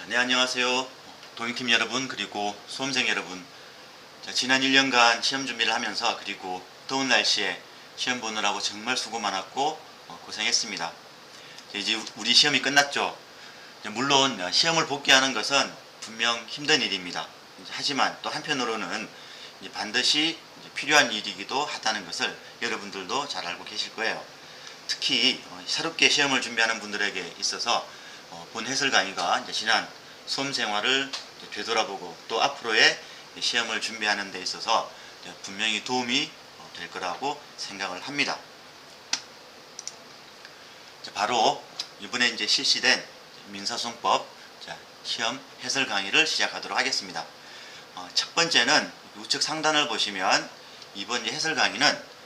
네, 안녕하세요. 도민팀 여러분, 그리고 수험생 여러분. 지난 1년간 시험 준비를 하면서, 그리고 더운 날씨에 시험 보느라고 정말 수고 많았고 고생했습니다. 이제 우리 시험이 끝났죠. 물론 시험을 복귀하는 것은 분명 힘든 일입니다. 하지만 또 한편으로는 반드시 필요한 일이기도 하다는 것을 여러분들도 잘 알고 계실 거예요. 특히 새롭게 시험을 준비하는 분들에게 있어서 본 해설 강의가 지난 수험 생활을 되돌아보고 또 앞으로의 시험을 준비하는 데 있어서 분명히 도움이 될 거라고 생각을 합니다. 바로 이번에 이제 실시된 민사소송법 시험 해설 강의를 시작하도록 하겠습니다. 첫 번째는 우측 상단을 보시면 이번 해설 강의는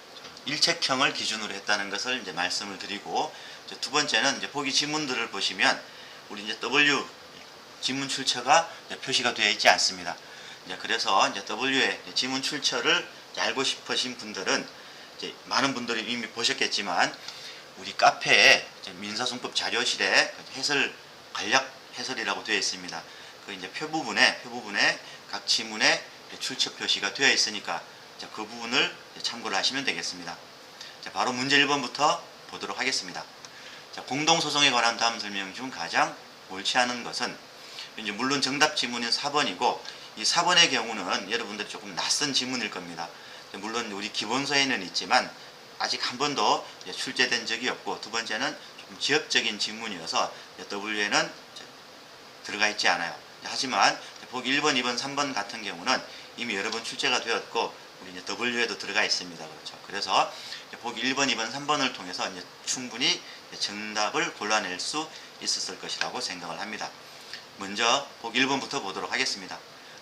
일책형을 기준으로 했다는 것을 이제 말씀을 드리고, 두 번째는 이제 보기 지문들을 보시면 우리 이제 W 지문 출처가 표시가 되어 있지 않습니다. 그래서 이제 W의 지문 출처를 알고 싶으신 분들은 이제 많은 분들이 이미 보셨겠지만 우리 카페에 민사소송법 자료실에 해설 간략 해설이라고 되어 있습니다. 그 이제 표 부분에 각 지문에 출처 표시가 되어 있으니까 그 부분을 참고를 하시면 되겠습니다. 바로 문제 1번부터 보도록 하겠습니다. 공동소송에 관한 다음 설명 중 가장 옳지 않은 것은, 이제 물론 정답 지문인 4번이고, 이 4번의 경우는 여러분들이 조금 낯선 지문일 겁니다. 물론 우리 기본서에는 있지만 아직 한 번도 출제된 적이 없고, 두 번째는 좀 지역적인 지문이어서 W에는 들어가 있지 않아요. 하지만 보기 1번, 2번, 3번 같은 경우는 이미 여러 번 출제가 되었고 우리 이제 W에도 들어가 있습니다. 그렇죠. 그래서 보기 1번, 2번, 3번을 통해서 이제 충분히 정답을 골라낼 수 있었을 것이라고 생각을 합니다. 먼저 보기 1번부터 보도록 하겠습니다.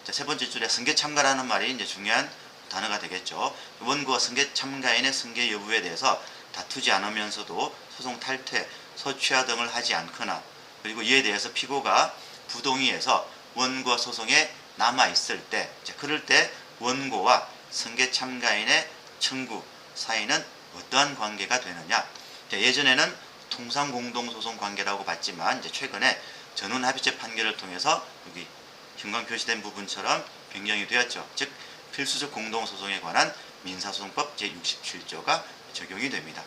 세 번째 줄에 승계 참가라는 말이 이제 중요한 단어가 되겠죠. 원고와 승계 참가인의 승계 여부에 대해서 다투지 않으면서도 소송 탈퇴, 소취하 등을 하지 않거나, 그리고 이에 대해서 피고가 부동의해서 원고 소송에 남아 있을 때, 그럴 때 원고와 승계 참가인의 청구 사이는 어떠한 관계가 되느냐. 예전에는 통상 공동소송 관계라고 봤지만 이제 최근에 전원합의체 판결을 통해서 여기 형광 표시된 부분처럼 변경이 되었죠. 즉 필수적 공동소송에 관한 민사소송법 제67조가 적용이 됩니다.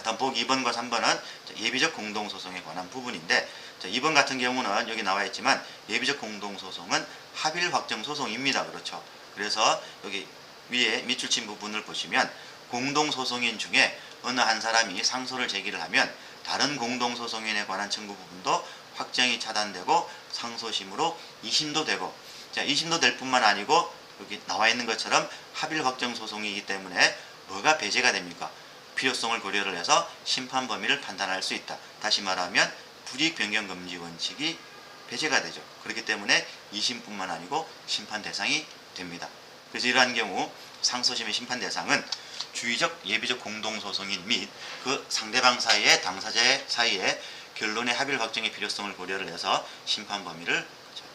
다음 보기 2번과 3번은 예비적 공동소송에 관한 부분인데, 2번 같은 경우는 여기 나와 있지만 예비적 공동소송은 합일 확정 소송입니다. 그렇죠. 그래서 여기 위에 밑줄 친 부분을 보시면 공동소송인 중에 어느 한 사람이 상소를 제기를 하면 다른 공동소송인에 관한 청구 부분도 확정이 차단되고 상소심으로 2심도 되고, 2심도 될 뿐만 아니고 여기 나와 있는 것처럼 합일 확정 소송이기 때문에 뭐가 배제가 됩니까? 필요성을 고려를 해서 심판 범위를 판단할 수 있다. 다시 말하면 불이익 변경 금지 원칙이 배제가 되죠. 그렇기 때문에 2심뿐만 아니고 심판 대상이 됩니다. 그래서 이러한 경우 상소심의 심판 대상은 주의적 예비적 공동소송인 및 그 상대방 사이의 당사자 사이에 결론의 합일 확정의 필요성을 고려를 해서 심판 범위를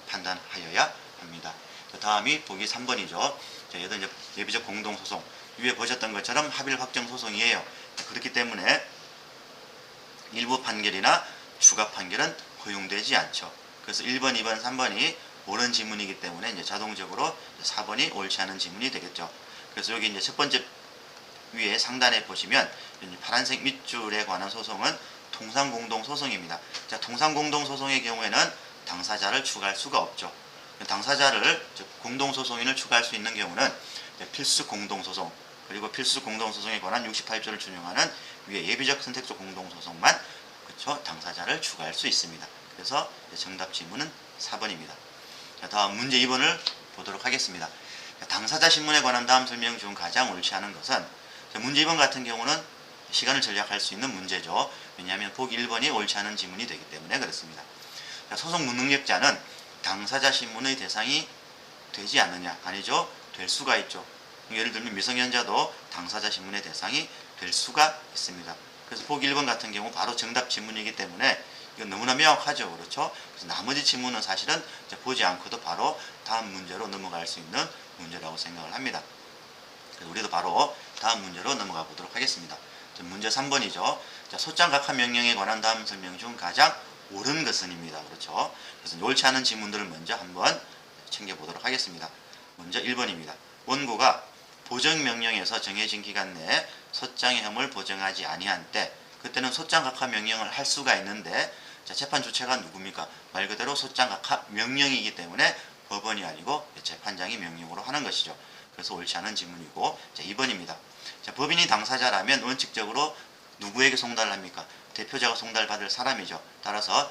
판단하여야 합니다. 다음이 보기 3번이죠. 얘도 이제 예비적 공동소송, 위에 보셨던 것처럼 합일 확정 소송이에요. 그렇기 때문에 일부 판결이나 추가 판결은 허용되지 않죠. 그래서 1번, 2번, 3번이 옳은 지문이기 때문에 이제 자동적으로 4번이 옳지 않은 지문이 되겠죠. 그래서 여기 이제 첫 번째 위에 상단에 보시면 파란색 밑줄에 관한 소송은 통상공동소송입니다. 통상공동소송의 경우에는 당사자를 추가할 수가 없죠. 당사자를, 즉 공동소송인을 추가할 수 있는 경우는 필수공동소송, 그리고 필수공동소송에 관한 68조를 준용하는 위에 예비적 선택적 공동소송만, 그렇죠, 당사자를 추가할 수 있습니다. 그래서 정답 지문은 4번입니다. 다음 문제 2번을 보도록 하겠습니다. 당사자 신문에 관한 다음 설명 중 가장 옳지 않은 것은, 문제 2번 같은 경우는 시간을 절약할 수 있는 문제죠. 왜냐하면 보기 1번이 옳지 않은 지문이 되기 때문에 그렇습니다. 소송 무능력자는 당사자 신문의 대상이 되지 않느냐? 아니죠. 될 수가 있죠. 예를 들면 미성년자도 당사자 신문의 대상이 될 수가 있습니다. 그래서 보기 1번 같은 경우 바로 정답 지문이기 때문에 이건 너무나 명확하죠. 그렇죠. 그래서 나머지 지문은 사실은 보지 않고도 바로 다음 문제로 넘어갈 수 있는 문제라고 생각을 합니다. 그래서 우리도 바로 다음 문제로 넘어가 보도록 하겠습니다. 문제 3번이죠. 소장 각하 명령에 관한 다음 설명 중 가장 옳은 것은입니다. 그렇죠? 그래서 옳지 않은 지문들을 먼저 한번 챙겨보도록 하겠습니다. 먼저 1번입니다. 원고가 보정명령에서 정해진 기간 내에 소장의 혐을 보정하지 아니한 때, 그때는 소장각하 명령을 할 수가 있는데, 자, 재판 주체가 누굽니까? 말 그대로 소장각하 명령이기 때문에 법원이 아니고 재판장이 명령으로 하는 것이죠. 그래서 옳지 않은 지문이고, 자, 2번입니다. 자, 법인이 당사자라면 원칙적으로 누구에게 송달을 합니까? 대표자가 송달받을 사람이죠. 따라서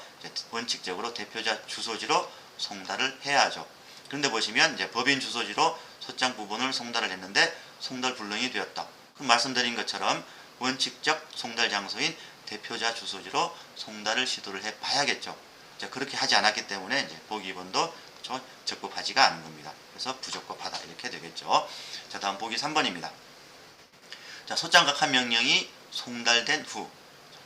원칙적으로 대표자 주소지로 송달을 해야 하죠. 그런데 보시면 이제 법인 주소지로 소장 부분을 송달을 했는데 송달 불능이 되었다. 그럼 말씀드린 것처럼 원칙적 송달 장소인 대표자 주소지로 송달을 시도를 해 봐야겠죠. 자, 그렇게 하지 않았기 때문에 이제 보기 2번도 적법하지가 않은 겁니다. 그래서 부적법하다 이렇게 되겠죠. 자, 다음 보기 3번입니다. 자, 소장각하 명령이 송달된 후,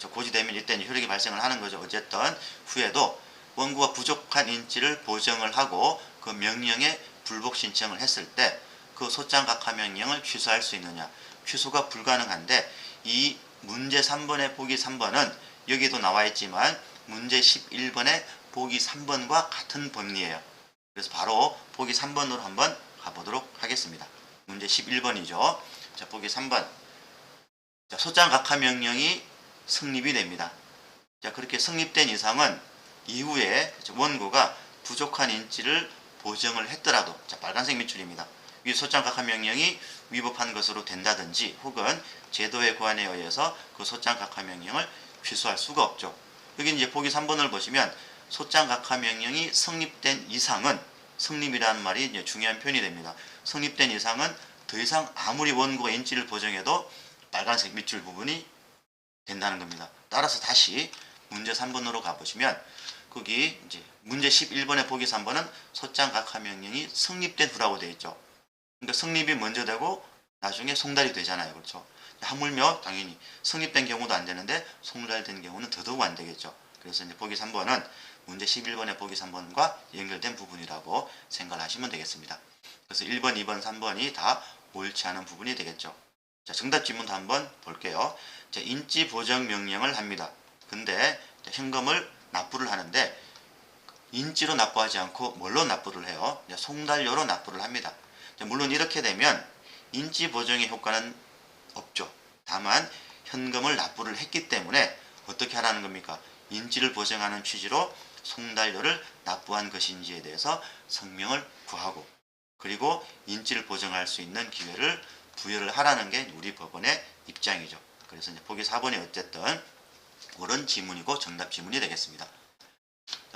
고지되면 이때는 효력이 발생을 하는 거죠. 어쨌든 후에도 원고가 부족한 인지를 보정을 하고 그 명령에 불복 신청을 했을 때 그 소장각하 명령을 취소할 수 있느냐? 취소가 불가능한데, 이 문제 3번의 보기 3번은 여기도 나와 있지만 문제 11번의 보기 3번과 같은 법리예요. 그래서 바로 보기 3번으로 한번 가보도록 하겠습니다. 문제 11번이죠. 자, 보기 3번. 자, 소장각하 명령이 성립이 됩니다. 자, 그렇게 성립된 이상은 이후에 원고가 부족한 인지를 보정을 했더라도, 자, 빨간색 밑줄입니다. 이 소장각하 명령이 위법한 것으로 된다든지 혹은 제도의 고안에 의해서 그 소장각하 명령을 취소할 수가 없죠. 여기 이제 보기 3번을 보시면 소장각하 명령이 성립된 이상은, 성립이라는 말이 이제 중요한 표현이 됩니다. 성립된 이상은 더 이상 아무리 원고가 인지를 보정해도 빨간색 밑줄 부분이 된다는 겁니다. 따라서 다시 문제 3번으로 가보시면 거기 이제 문제 11번의 보기 3번은 소장각하 명령이 성립된 후라고 되어 있죠. 그러니까 성립이 먼저 되고 나중에 송달이 되잖아요. 그렇죠? 하물며 당연히 성립된 경우도 안 되는데 송달된 경우는 더더욱 안 되겠죠. 그래서 이제 보기 3번은 문제 11번의 보기 3번과 연결된 부분이라고 생각을 하시면 되겠습니다. 그래서 1번, 2번, 3번이 다 옳지 않은 부분이 되겠죠. 자, 정답 지문도 한번 볼게요. 자, 인지 보정 명령을 합니다. 근데 현금을 납부를 하는데 인지로 납부하지 않고 뭘로 납부를 해요? 송달료로 납부를 합니다. 자, 물론 이렇게 되면 인지 보정의 효과는 없죠. 다만 현금을 납부를 했기 때문에 어떻게 하라는 겁니까? 인지를 보정하는 취지로 송달료를 납부한 것인지에 대해서 성명을 구하고, 그리고 인지를 보정할 수 있는 기회를 부여를 하라는 게 우리 법원의 입장이죠. 그래서 이제 보기 4번이 어쨌든 옳은 지문이고 정답 지문이 되겠습니다.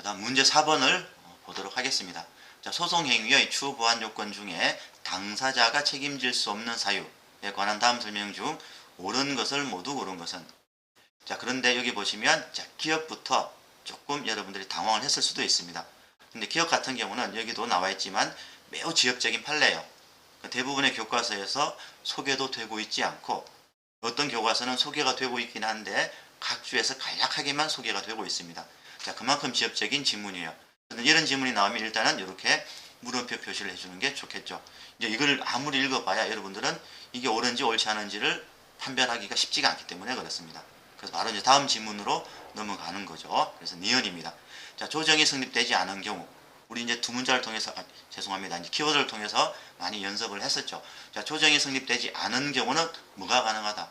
다음 문제 4번을 보도록 하겠습니다. 자, 소송행위의 추후 보완 요건 중에 당사자가 책임질 수 없는 사유에 관한 다음 설명 중 옳은 것을 모두 고른 것은. 자, 그런데 여기 보시면 자, 기업부터 조금 여러분들이 당황을 했을 수도 있습니다. 근데 기업 같은 경우는 여기도 나와 있지만 매우 지역적인 판례예요. 대부분의 교과서에서 소개도 되고 있지 않고, 어떤 교과서는 소개가 되고 있긴 한데 각 주에서 간략하게만 소개가 되고 있습니다. 자, 그만큼 지역적인 지문이에요. 이런 지문이 나오면 일단은 이렇게 물음표 표시를 해주는 게 좋겠죠. 이제 이걸 아무리 읽어봐야 여러분들은 이게 옳은지 옳지 않은지를 판별하기가 쉽지가 않기 때문에 그렇습니다. 그래서 바로 이제 다음 지문으로 넘어가는 거죠. 그래서 니은입니다. 자, 조정이 성립되지 않은 경우, 우리 이제 두 문자를 통해서, 죄송합니다. 이제 키워드를 통해서 많이 연습을 했었죠. 자, 조정이 성립되지 않은 경우는 뭐가 가능하다?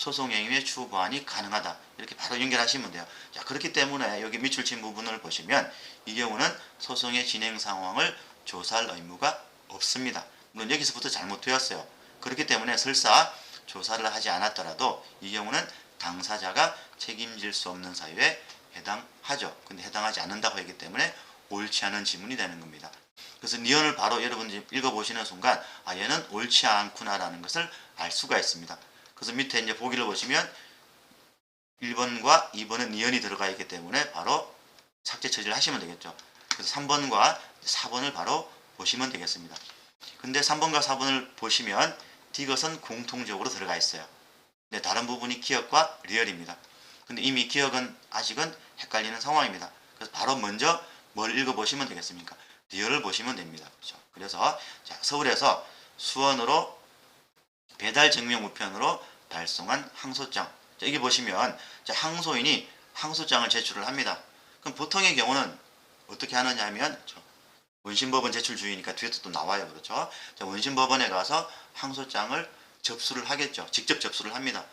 소송행위의 추후 보완이 가능하다. 이렇게 바로 연결하시면 돼요. 자, 그렇기 때문에 여기 밑줄 친 부분을 보시면 이 경우는 소송의 진행 상황을 조사할 의무가 없습니다. 물론 여기서부터 잘못되었어요. 그렇기 때문에 설사 조사를 하지 않았더라도 이 경우는 당사자가 책임질 수 없는 사유에 해당하죠. 근데 해당하지 않는다고 했기 때문에 옳지 않은 지문이 되는 겁니다. 그래서 니은을 바로 여러분들이 읽어보시는 순간 아, 얘는 옳지 않구나라는 것을 알 수가 있습니다. 그래서 밑에 이제 보기를 보시면 1번과 2번은 니은이 들어가 있기 때문에 바로 삭제 처리를 하시면 되겠죠. 그래서 3번과 4번을 바로 보시면 되겠습니다. 근데 3번과 4번을 보시면 디귿은 공통적으로 들어가 있어요. 근데 다른 부분이 기억과 리얼입니다. 근데 이미 기억은 아직은 헷갈리는 상황입니다. 그래서 바로 먼저 뭘 읽어보시면 되겠습니까? 리얼을 보시면 됩니다. 그렇죠? 그래서 자, 서울에서 수원으로 배달 증명 우편으로 발송한 항소장. 자, 여기 보시면 자, 항소인이 항소장을 제출을 합니다. 그럼 보통의 경우는 어떻게 하느냐 하면 원심법원 제출 주의니까 뒤에도 또 나와요. 그렇죠? 자, 원심법원에 가서 항소장을 접수를 하겠죠. 직접 접수를 합니다.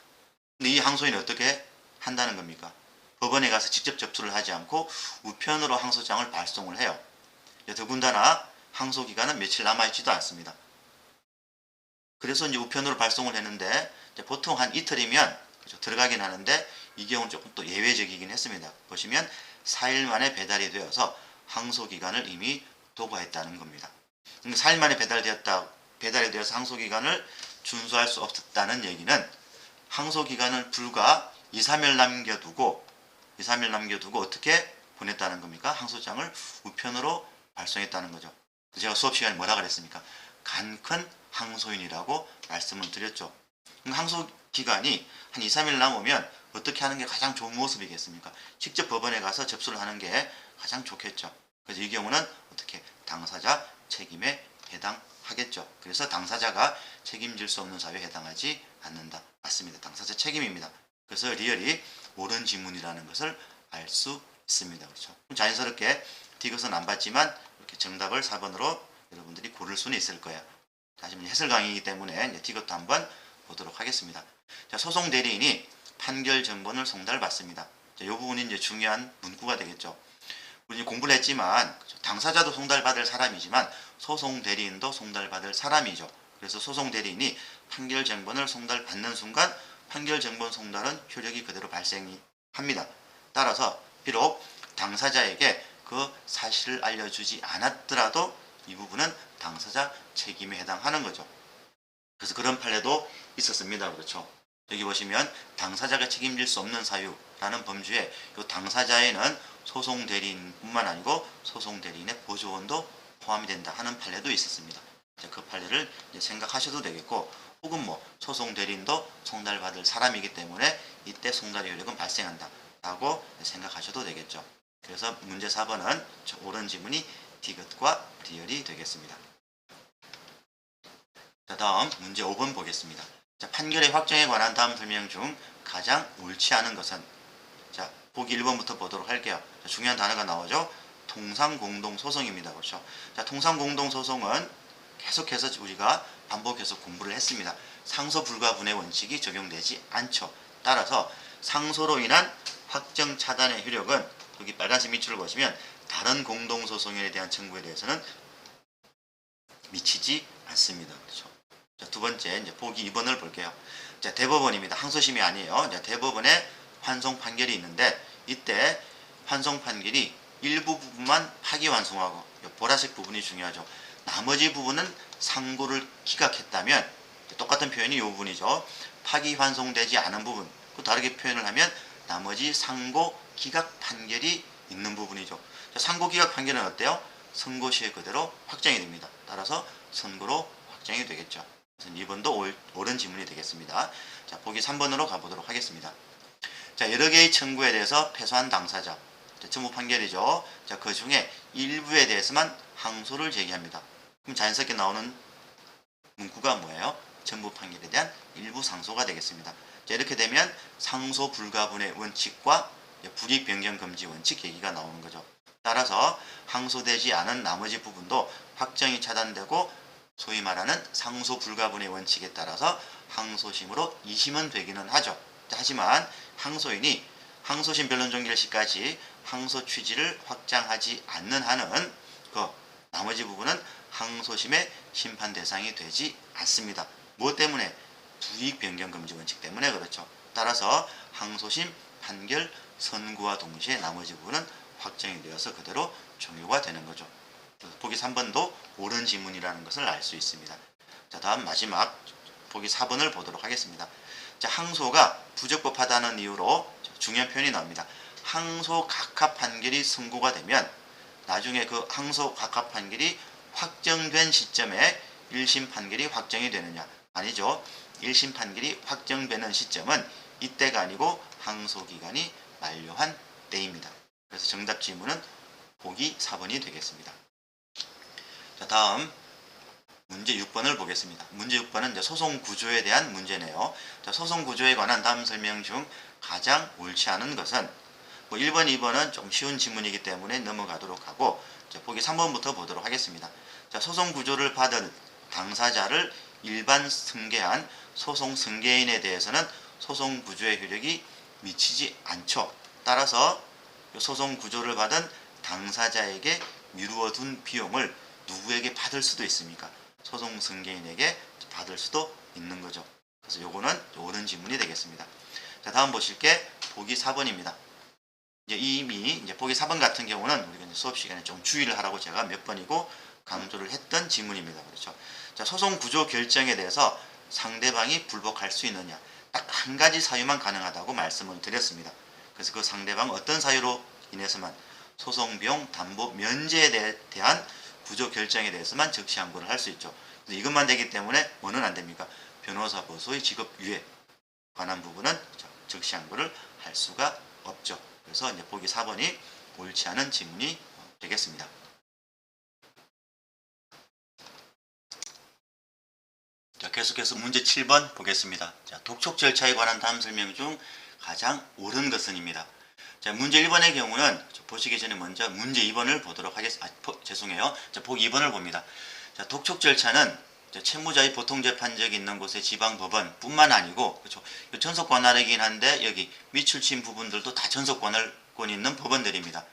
근데 이 항소인이 어떻게 한다는 겁니까? 법원에 가서 직접 접수를 하지 않고 우편으로 항소장을 발송을 해요. 더군다나 항소 기간은 며칠 남아있지도 않습니다. 그래서 이제 우편으로 발송을 했는데 보통 한 이틀이면 들어가긴 하는데 이 경우는 조금 또 예외적이긴 했습니다. 보시면 4일 만에 배달이 되어서 항소 기간을 이미 도과했다는 겁니다. 4일 만에 배달이 되어서 항소 기간을 준수할 수 없었다는 얘기는 항소 기간을 불과 2, 3일 남겨두고 어떻게 보냈다는 겁니까? 항소장을 우편으로 발송했다는 거죠. 제가 수업 시간에 뭐라 그랬습니까? 간큰 항소인이라고 말씀을 드렸죠. 항소 기간이 한 2, 3일 남으면 어떻게 하는 게 가장 좋은 모습이겠습니까? 직접 법원에 가서 접수를 하는 게 가장 좋겠죠. 그래서 이 경우는 어떻게 당사자 책임에 해당하겠죠. 그래서 당사자가 책임질 수 없는 사유에 해당하지 않는다. 맞습니다. 당사자 책임입니다. 그래서 리얼이 옳은 지문이라는 것을 알 수 있습니다. 그렇죠? 자연스럽게 디귿은 안 받지만 이렇게 정답을 4번으로 여러분들이 고를 수는 있을 거예요. 다시 해설 강의이기 때문에 디귿도 한번 보도록 하겠습니다. 자, 소송 대리인이 판결 정본을 송달받습니다. 이 부분이 이제 중요한 문구가 되겠죠. 우리 공부를 했지만 당사자도 송달받을 사람이지만 소송 대리인도 송달받을 사람이죠. 그래서 소송 대리인이 판결 정본을 송달받는 순간 판결 정본 송달은 효력이 그대로 발생이 합니다. 따라서 비록 당사자에게 그 사실을 알려주지 않았더라도 이 부분은 당사자 책임에 해당하는 거죠. 그래서 그런 판례도 있었습니다. 그렇죠. 여기 보시면 당사자가 책임질 수 없는 사유라는 범주에 이 당사자에는 소송 대리인뿐만 아니고 소송 대리인의 보조원도 포함이 된다 하는 판례도 있었습니다. 그 판례를 생각하셔도 되겠고, 혹은 소송 대리인도 송달받을 사람이기 때문에 이때 송달의 효력은 발생한다 라고 생각하셔도 되겠죠. 그래서 문제 4번은 옳은 지문이 디귿과 리얼이 되겠습니다. 자, 다음 문제 5번 보겠습니다. 자, 판결의 확정에 관한 다음 설명 중 가장 옳지 않은 것은, 자, 보기 1번부터 보도록 할게요. 자, 중요한 단어가 나오죠. 통상공동소송입니다. 그렇죠. 자, 통상공동소송은 계속해서 우리가 반복해서 공부를 했습니다. 상소 불가분의 원칙이 적용되지 않죠. 따라서 상소로 인한 확정 차단의 효력은 여기 빨간색 밑줄을 보시면 다른 공동소송에 대한 청구에 대해서는 미치지 않습니다. 그렇죠. 자, 두 번째 이제 보기 2번을 볼게요. 자, 대법원입니다. 항소심이 아니에요. 자, 대법원에 환송 판결이 있는데 이때 환송 판결이 일부 부분만 파기환송하고, 보라색 부분이 중요하죠. 나머지 부분은 상고를 기각했다면 똑같은 표현이 이 부분이죠. 파기환송되지 않은 부분, 그 다르게 표현을 하면 나머지 상고 기각 판결이 있는 부분이죠. 자, 상고 기각 판결은 어때요? 선고 시에 그대로 확정이 됩니다. 따라서 선고로 확정이 되겠죠. 그래서 2번도 옳은 지문이 되겠습니다. 자, 보기 3번으로 가보도록 하겠습니다. 자, 여러 개의 청구에 대해서 패소한 당사자, 전부 판결이죠. 자, 그 중에 일부에 대해서만 항소를 제기합니다. 그럼 자연스럽게 나오는 문구가 뭐예요? 전부 판결에 대한 일부 상소가 되겠습니다. 자, 이렇게 되면 상소 불가분의 원칙과 불이익 변경 금지 원칙 얘기가 나오는 거죠. 따라서 항소되지 않은 나머지 부분도 확정이 차단되고 소위 말하는 상소 불가분의 원칙에 따라서 항소심으로 2심은 되기는 하죠. 하지만 항소인이 항소심 변론 종결 시까지 항소 취지를 확장하지 않는 한은 그 나머지 부분은 항소심의 심판 대상이 되지 않습니다. 무엇 때문에? 불이익 변경 금지 원칙 때문에 그렇죠. 따라서 항소심 판결 선고와 동시에 나머지 부분은 확정이 되어서 그대로 종료가 되는 거죠. 보기 3번도 옳은 지문이라는 것을 알 수 있습니다. 자, 다음 마지막 보기 4번을 보도록 하겠습니다. 자, 항소가 부적법하다는 이유로 중요한 표현이 나옵니다. 항소 각하 판결이 선고가 되면 나중에 그 항소 각하 판결이 확정된 시점에 1심 판결이 확정이 되느냐? 아니죠. 1심 판결이 확정되는 시점은 이때가 아니고 항소 기간이 만료한 때입니다. 그래서 정답 지문은 보기 4번이 되겠습니다. 자, 다음 문제 6번을 보겠습니다. 문제 6번은 이제 소송 구조에 대한 문제네요. 자, 소송 구조에 관한 다음 설명 중 가장 옳지 않은 것은, 뭐 1번, 2번은 좀 쉬운 지문이기 때문에 넘어가도록 하고 자, 보기 3번부터 보도록 하겠습니다. 자, 소송 구조를 받은 당사자를 일반 승계한 소송 승계인에 대해서는 소송 구조의 효력이 미치지 않죠. 따라서 소송 구조를 받은 당사자에게 미루어 둔 비용을 누구에게 받을 수도 있습니까? 소송 승계인에게 받을 수도 있는 거죠. 그래서 요거는 옳은 지문이 되겠습니다. 자, 다음 보실 게 보기 4번입니다. 이미 보기 4번 같은 경우는 우리가 이제 수업 시간에 좀 주의를 하라고 제가 몇 번이고 강조를 했던 지문입니다. 그렇죠? 자, 소송 구조 결정에 대해서 상대방이 불복할 수 있느냐? 딱 한 가지 사유만 가능하다고 말씀을 드렸습니다. 그래서 그 상대방 어떤 사유로 인해서만 소송 비용 담보 면제에 대한 구조 결정에 대해서만 적시 항고를 할 수 있죠. 그래서 이것만 되기 때문에 뭐는 안 됩니까? 변호사 보수의 직업 유예 관한 부분은 적시 항고를 할 수가 없죠. 그래서 이제 보기 4번이 옳지 않은 지문이 되겠습니다. 자, 계속해서 문제 7번 보겠습니다. 자, 독촉 절차에 관한 다음 설명 중 가장 옳은 것은입니다. 자, 문제 1번의 경우는 보시기 전에 먼저 문제 2번을 보도록 하겠습니다. 죄송해요. 자, 보기 2번을 봅니다. 자, 독촉 절차는 채무자의 보통재판적이 있는 곳의 지방법원뿐만 아니고, 그렇죠? 전속 관할이긴 한데 여기 미출친 부분들도 다 전속 관할권이 있는 법원들입니다.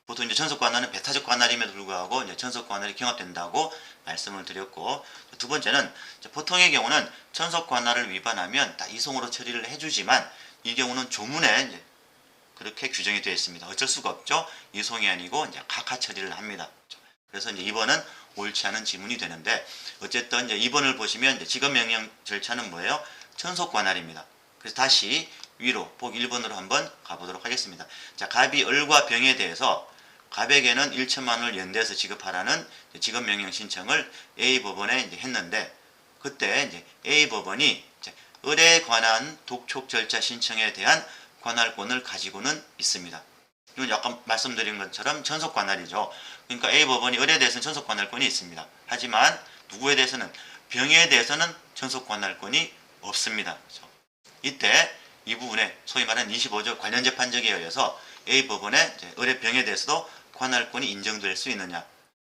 보통 이제 전속 관할은 배타적 관할임에도 불구하고 이제 전속 관할이 경합된다고 말씀을 드렸고, 두 번째는 보통의 경우는 전속 관할을 위반하면 다 이송으로 처리를 해주지만 이 경우는 조문에 이제 그렇게 규정이 되어 있습니다. 어쩔 수가 없죠. 이송이 아니고 이제 각하 처리를 합니다. 그래서 이제 2번은 옳지 않은 지문이 되는데, 어쨌든 이제 2번을 보시면 이제 지급명령 절차는 뭐예요? 전속 관할입니다. 그래서 다시 위로 보기 1번으로 한번 가보도록 하겠습니다. 자, 갑이 을과 병에 대해서 갑에게는 1천만 원을 연대해서 지급하라는 지급명령 신청을 A 법원에 이제 했는데, 그때 이제 A 법원이 이제 을에 관한 독촉 절차 신청에 대한 관할권을 가지고는 있습니다. 이건 아까 말씀드린 것처럼 전속 관할이죠. 그러니까 A 법원이 을에 대해서는 전속 관할권이 있습니다. 하지만 누구에 대해서는 병에 대해서는 전속 관할권이 없습니다. 그렇죠? 이때 이 부분에 소위 말하는 25조 관련 재판적에 의해서 A 법원의 을의 병에 대해서도 관할권이 인정될 수 있느냐?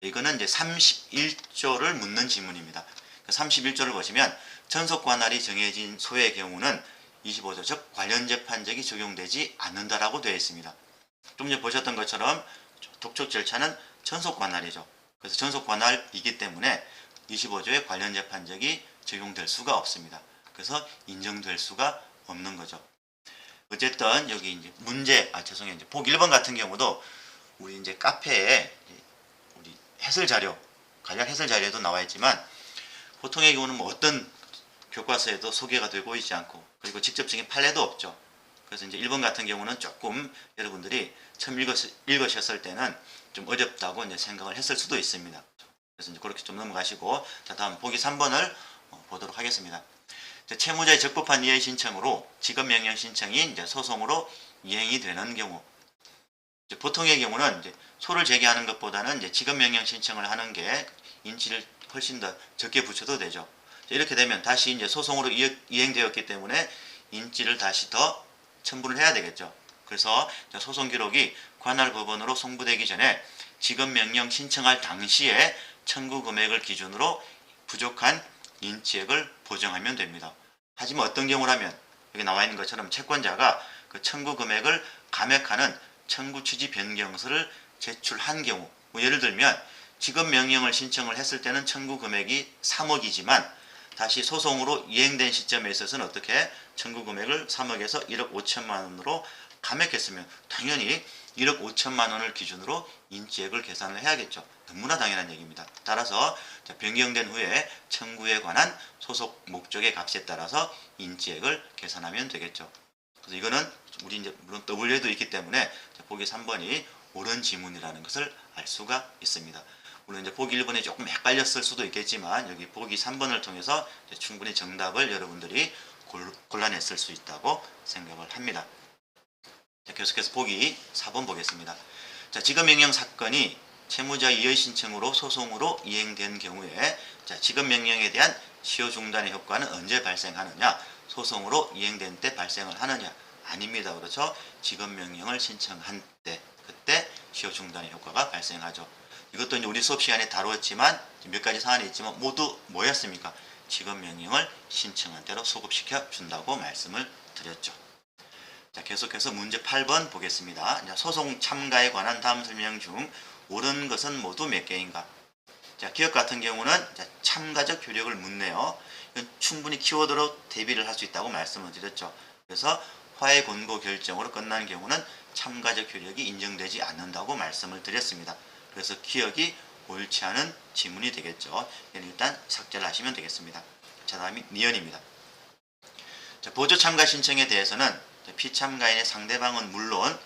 이거는 이제 31조를 묻는 지문입니다. 31조를 보시면 전속 관할이 정해진 소의 경우는 25조 즉 관련 재판적이 적용되지 않는다라고 되어 있습니다. 좀 전에 보셨던 것처럼 독촉 절차는 전속 관할이죠. 그래서 전속 관할이기 때문에 25조의 관련 재판적이 적용될 수가 없습니다. 그래서 인정될 수가 없는 거죠. 어쨌든 여기 이제 문제, 죄송해요. 이제 보기 1번 같은 경우도 우리 이제 카페에 우리 해설 자료, 간략 해설 자료에도 나와 있지만 보통의 경우는 뭐 어떤 교과서에도 소개가 되고 있지 않고, 그리고 직접적인 판례도 없죠. 그래서 이제 1번 같은 경우는 조금 여러분들이 처음 읽으셨을 때는 좀 어렵다고 이제 생각을 했을 수도 있습니다. 그래서 이제 그렇게 좀 넘어가시고, 자, 다음 보기 3번을 보도록 하겠습니다. 채무자의 적법한 이해 신청으로 지급명령 신청이 이제 소송으로 이행이 되는 경우, 이제 보통의 경우는 이제 소를 제기하는 것보다는 이제 지급명령 신청을 하는 게 인치를 훨씬 더 적게 붙여도 되죠. 이렇게 되면 다시 이제 소송으로 이행되었기 때문에 인치를 다시 더 첨부를 해야 되겠죠. 그래서 소송 기록이 관할 법원으로 송부되기 전에 지급명령 신청할 당시에 청구 금액을 기준으로 부족한 인치액을 보정하면 됩니다. 하지만 어떤 경우라면 여기 나와 있는 것처럼 채권자가 그 청구 금액을 감액하는 청구 취지 변경서를 제출한 경우, 뭐 예를 들면 지급명령을 신청을 했을 때는 청구 금액이 3억이지만 다시 소송으로 이행된 시점에 있어서는 어떻게 청구 금액을 3억에서 1억 5천만 원으로 감액했으면 당연히 1억 5천만 원을 기준으로 인치액을 계산을 해야겠죠. 너무나 당연한 얘기입니다. 따라서 변경된 후에 청구에 관한 소속 목적의 값에 따라서 인치액을 계산하면 되겠죠. 그래서 이거는 우리 이제 물론 W에도 있기 때문에 보기 3번이 옳은 지문이라는 것을 알 수가 있습니다. 물론 이제 보기 1번이 조금 헷갈렸을 수도 있겠지만 여기 보기 3번을 통해서 충분히 정답을 여러분들이 골라냈을 수 있다고 생각을 합니다. 자, 계속해서 보기 4번 보겠습니다. 자, 지급명령 사건이 채무자 이의 신청으로 소송으로 이행된 경우에 지급명령에 대한 시효 중단의 효과는 언제 발생하느냐? 소송으로 이행된 때 발생을 하느냐? 아닙니다. 그렇죠? 지급명령을 신청한 때 그때 시효 중단의 효과가 발생하죠. 이것도 이제 우리 수업 시간에 다루었지만 몇 가지 사안이 있지만 모두 뭐였습니까? 지급명령을 신청한 대로 소급시켜 준다고 말씀을 드렸죠. 자, 계속해서 문제 8번 보겠습니다. 자, 소송 참가에 관한 다음 설명 중 옳은 것은 모두 몇 개인가? 자, 기업 같은 경우는 참가적 효력을 묻네요. 이건 충분히 키워드로 대비를 할 수 있다고 말씀을 드렸죠. 그래서 화해 권고 결정으로 끝난 경우는 참가적 효력이 인정되지 않는다고 말씀을 드렸습니다. 그래서 기억이 옳지 않은 지문이 되겠죠. 일단 삭제를 하시면 되겠습니다. 자, 다음이 니은입니다. 자, 보조 참가 신청에 대해서는 피참가인의 상대방은 물론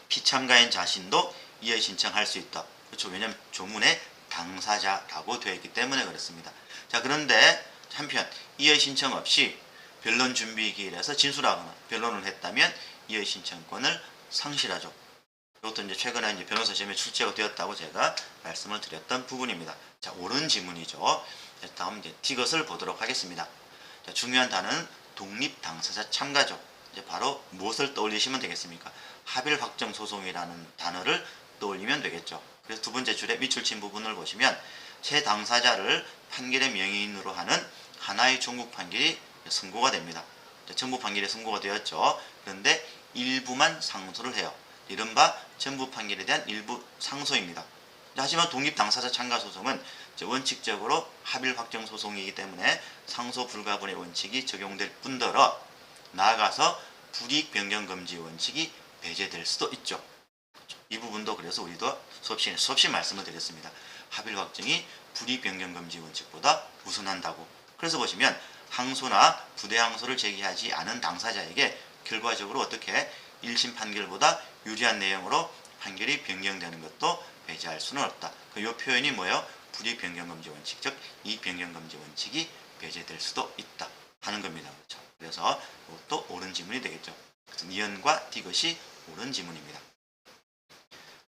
피참가인 자신도 이의 신청할 수 있다. 그렇죠. 왜냐하면 조문에 당사자라고 되어 있기 때문에 그렇습니다. 자, 그런데 한편 이의 신청 없이 변론 준비 기일에서 진술하거나 변론을 했다면 이의 신청권을 상실하죠. 이것도 이제 최근에 이제 변호사 시험에 출제가 되었다고 제가 말씀을 드렸던 부분입니다. 자, 옳은 지문이죠. 자, 다음 이제 디귿을 보도록 하겠습니다. 자, 중요한 단어는 독립 당사자 참가죠. 이제 바로 무엇을 떠올리시면 되겠습니까? 합일 확정 소송이라는 단어를 떠올리면 되겠죠. 그래서 두 번째 줄에 밑줄 친 부분을 보시면 제 당사자를 판결의 명의인으로 하는 하나의 종국 판결이 선고가 됩니다. 전부 판결이 선고가 되었죠. 그런데 일부만 상소를 해요. 이른바 전부 판결에 대한 일부 상소입니다. 하지만 독립 당사자 참가 소송은 원칙적으로 합일 확정 소송이기 때문에 상소 불가분의 원칙이 적용될 뿐더러 나아가서 불이익 변경 금지 원칙이 배제될 수도 있죠. 이 부분도 그래서 우리도 수없이 말씀을 드렸습니다. 합일 확정이 불이익 변경 금지 원칙보다 우선한다고. 그래서 보시면 항소나 부대 항소를 제기하지 않은 당사자에게 결과적으로 어떻게 1심 판결보다 유리한 내용으로 판결이 변경되는 것도 배제할 수는 없다. 이 표현이 뭐예요? 불이익 변경 금지 원칙, 즉 이익 변경 금지 원칙이 배제될 수도 있다 하는 겁니다. 그렇죠? 그래서 이것도 옳은 지문이 되겠죠. 그래서 니은과 디귿이 옳은 지문입니다.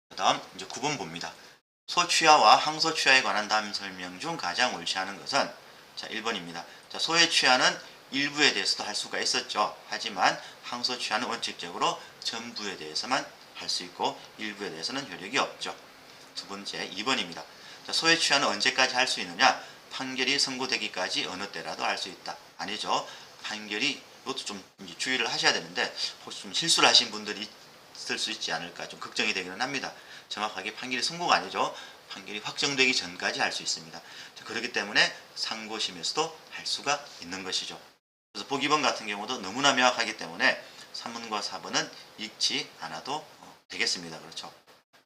그 다음 이제 9번 봅니다. 소취하와 항소취하에 관한 다음 설명 중 가장 옳지 않은 것은 자, 1번입니다. 자, 소의 취하는 일부에 대해서도 할 수가 있었죠. 하지만 항소취하는 원칙적으로 전부에 대해서만 할 수 있고 일부에 대해서는 효력이 없죠. 두 번째 2번입니다. 자, 소의 취하는 언제까지 할 수 있느냐? 판결이 선고되기까지 어느 때라도 할 수 있다. 아니죠. 판결이 이것도 좀 주의를 하셔야 되는데 혹시 좀 실수를 하신 분들이 있을 수 있지 않을까 좀 걱정이 되기는 합니다. 정확하게 판결이 선고가 아니죠. 판결이 확정되기 전까지 할 수 있습니다. 자, 그렇기 때문에 상고심에서도 할 수가 있는 것이죠. 그래서 보기 2번 같은 경우도 너무나 명확하기 때문에 3번과 4번은 읽지 않아도 되겠습니다. 그렇죠.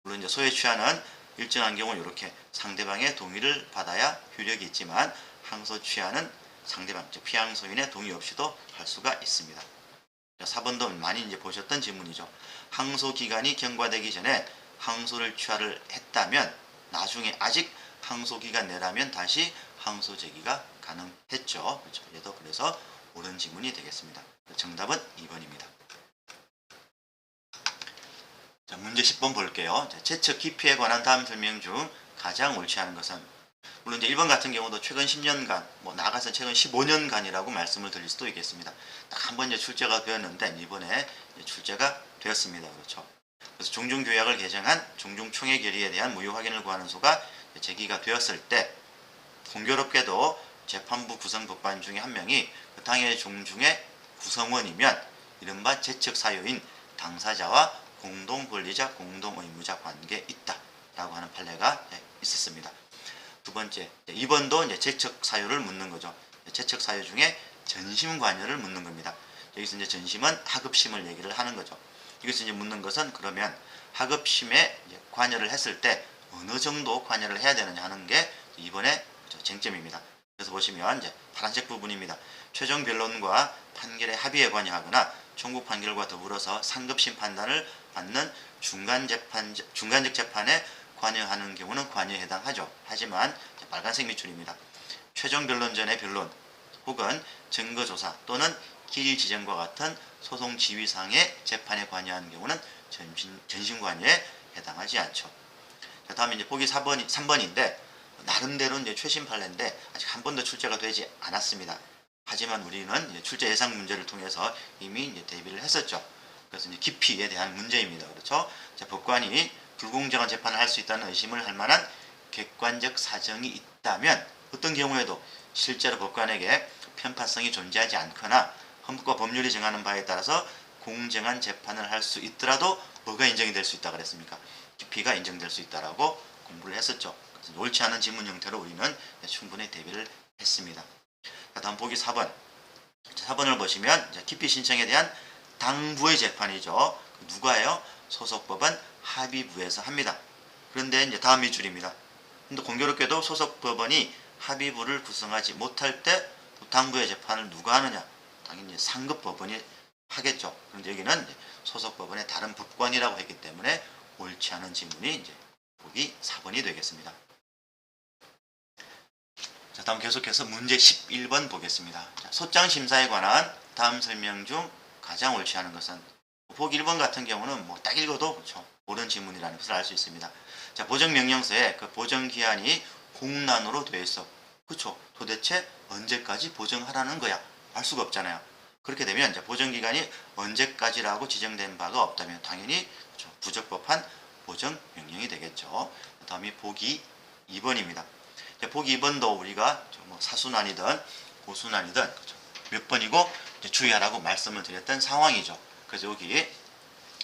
물론 이제 소에 취하는 일정한 경우 이렇게 상대방의 동의를 받아야 효력이 있지만 항소 취하는 상대방, 즉 피항소인의 동의 없이도 할 수가 있습니다. 4번도 많이 이제 보셨던 질문이죠. 항소 기간이 경과되기 전에 항소를 취하를 했다면 나중에 아직 항소 기간 내라면 다시 항소 제기가 가능했죠. 그렇죠. 얘도 그래서 옳은 지문이 되겠습니다. 정답은 2번입니다. 자, 문제 10번 볼게요. 자, 채척 기피에 관한 다음 설명 중 가장 옳지 않은 것은 물론 이제 1번 같은 경우도 최근 10년간 뭐 나가서 최근 15년간이라고 말씀을 드릴 수도 있겠습니다. 딱 한 번 이제 출제가 되었는데 이번에 출제가 되었습니다. 그렇죠. 그래서 종중교약을 개정한 종중총회 결의에 대한 무효 확인을 구하는 소가 제기가 되었을 때 공교롭게도 재판부 구성 법관 중에 한 명이 그 당의 종중의 구성원이면 이른바 채척 사유인 당사자와 공동권리자 공동의무자 관계에 있다라고 하는 판례가 있었습니다. 두 번째, 2번도 이제 채척 사유를 묻는 거죠. 채척 사유 중에 전심 관여를 묻는 겁니다. 여기서 이제 전심은 하급심을 얘기를 하는 거죠. 여기서 이제 묻는 것은 그러면 하급심에 관여를 했을 때 어느 정도 관여를 해야 되느냐 하는 게 이번에 쟁점입니다. 그래서 보시면 이제 파란색 부분입니다. 최종 변론과 판결의 합의에 관여하거나 총국 판결과 더불어서 상급심 판단을 받는 중간적 재판에 관여하는 경우는 관여에 해당하죠. 하지만 빨간색 밑줄입니다. 최종 변론 전의 변론 혹은 증거조사 또는 기일 지정과 같은 소송 지휘상의 재판에 관여하는 경우는 전심 관여에 해당하지 않죠. 자, 다음에 이제 보기 3번인데 나름대로 이제 최신 판례인데 아직 한 번도 출제가 되지 않았습니다. 하지만 우리는 이제 출제 예상 문제를 통해서 이미 이제 대비를 했었죠. 그래서 이제 기피에 대한 문제입니다. 그렇죠? 자, 법관이 불공정한 재판을 할 수 있다는 의심을 할 만한 객관적 사정이 있다면 어떤 경우에도 실제로 법관에게 편파성이 존재하지 않거나 헌법과 법률이 정하는 바에 따라서 공정한 재판을 할 수 있더라도 뭐가 인정이 될 수 있다 그랬습니까? 기피가 인정될 수 있다라고 공부를 했었죠. 그래서 옳지 않은 지문 형태로 우리는 충분히 대비를 했습니다. 다음 보기 4번. 4번을 보시면 기피 신청에 대한 당부의 재판이죠. 누가요? 소속법원 합의부에서 합니다. 그런데 이제 다음 밑줄입니다. 근데 공교롭게도 소속법원이 합의부를 구성하지 못할 때 당부의 재판을 누가 하느냐? 당연히 상급법원이 하겠죠. 그런데 여기는 소속법원의 다른 법관이라고 했기 때문에 옳지 않은 지문이 이제 보기 4번이 되겠습니다. 자, 다음 계속해서 문제 11번 보겠습니다. 자, 소장 심사에 관한 다음 설명 중 가장 옳지 않은 것은 보기 1번 같은 경우는 뭐 딱 읽어도 그렇죠. 옳은 지문이라는 것을 알 수 있습니다. 자, 보정명령서에 그 보정기한이 공란으로 되어 있어. 그렇죠. 도대체 언제까지 보정하라는 거야? 알 수가 없잖아요. 그렇게 되면 이제 보정기간이 언제까지라고 지정된 바가 없다면 당연히 그렇죠. 부적법한 보정명령이 되겠죠. 다음이 보기 2번입니다. 보기 2번도 우리가 뭐 사순환이든 고순환이든 그렇죠. 몇 번이고 주의하라고 말씀을 드렸던 상황이죠. 그래서 여기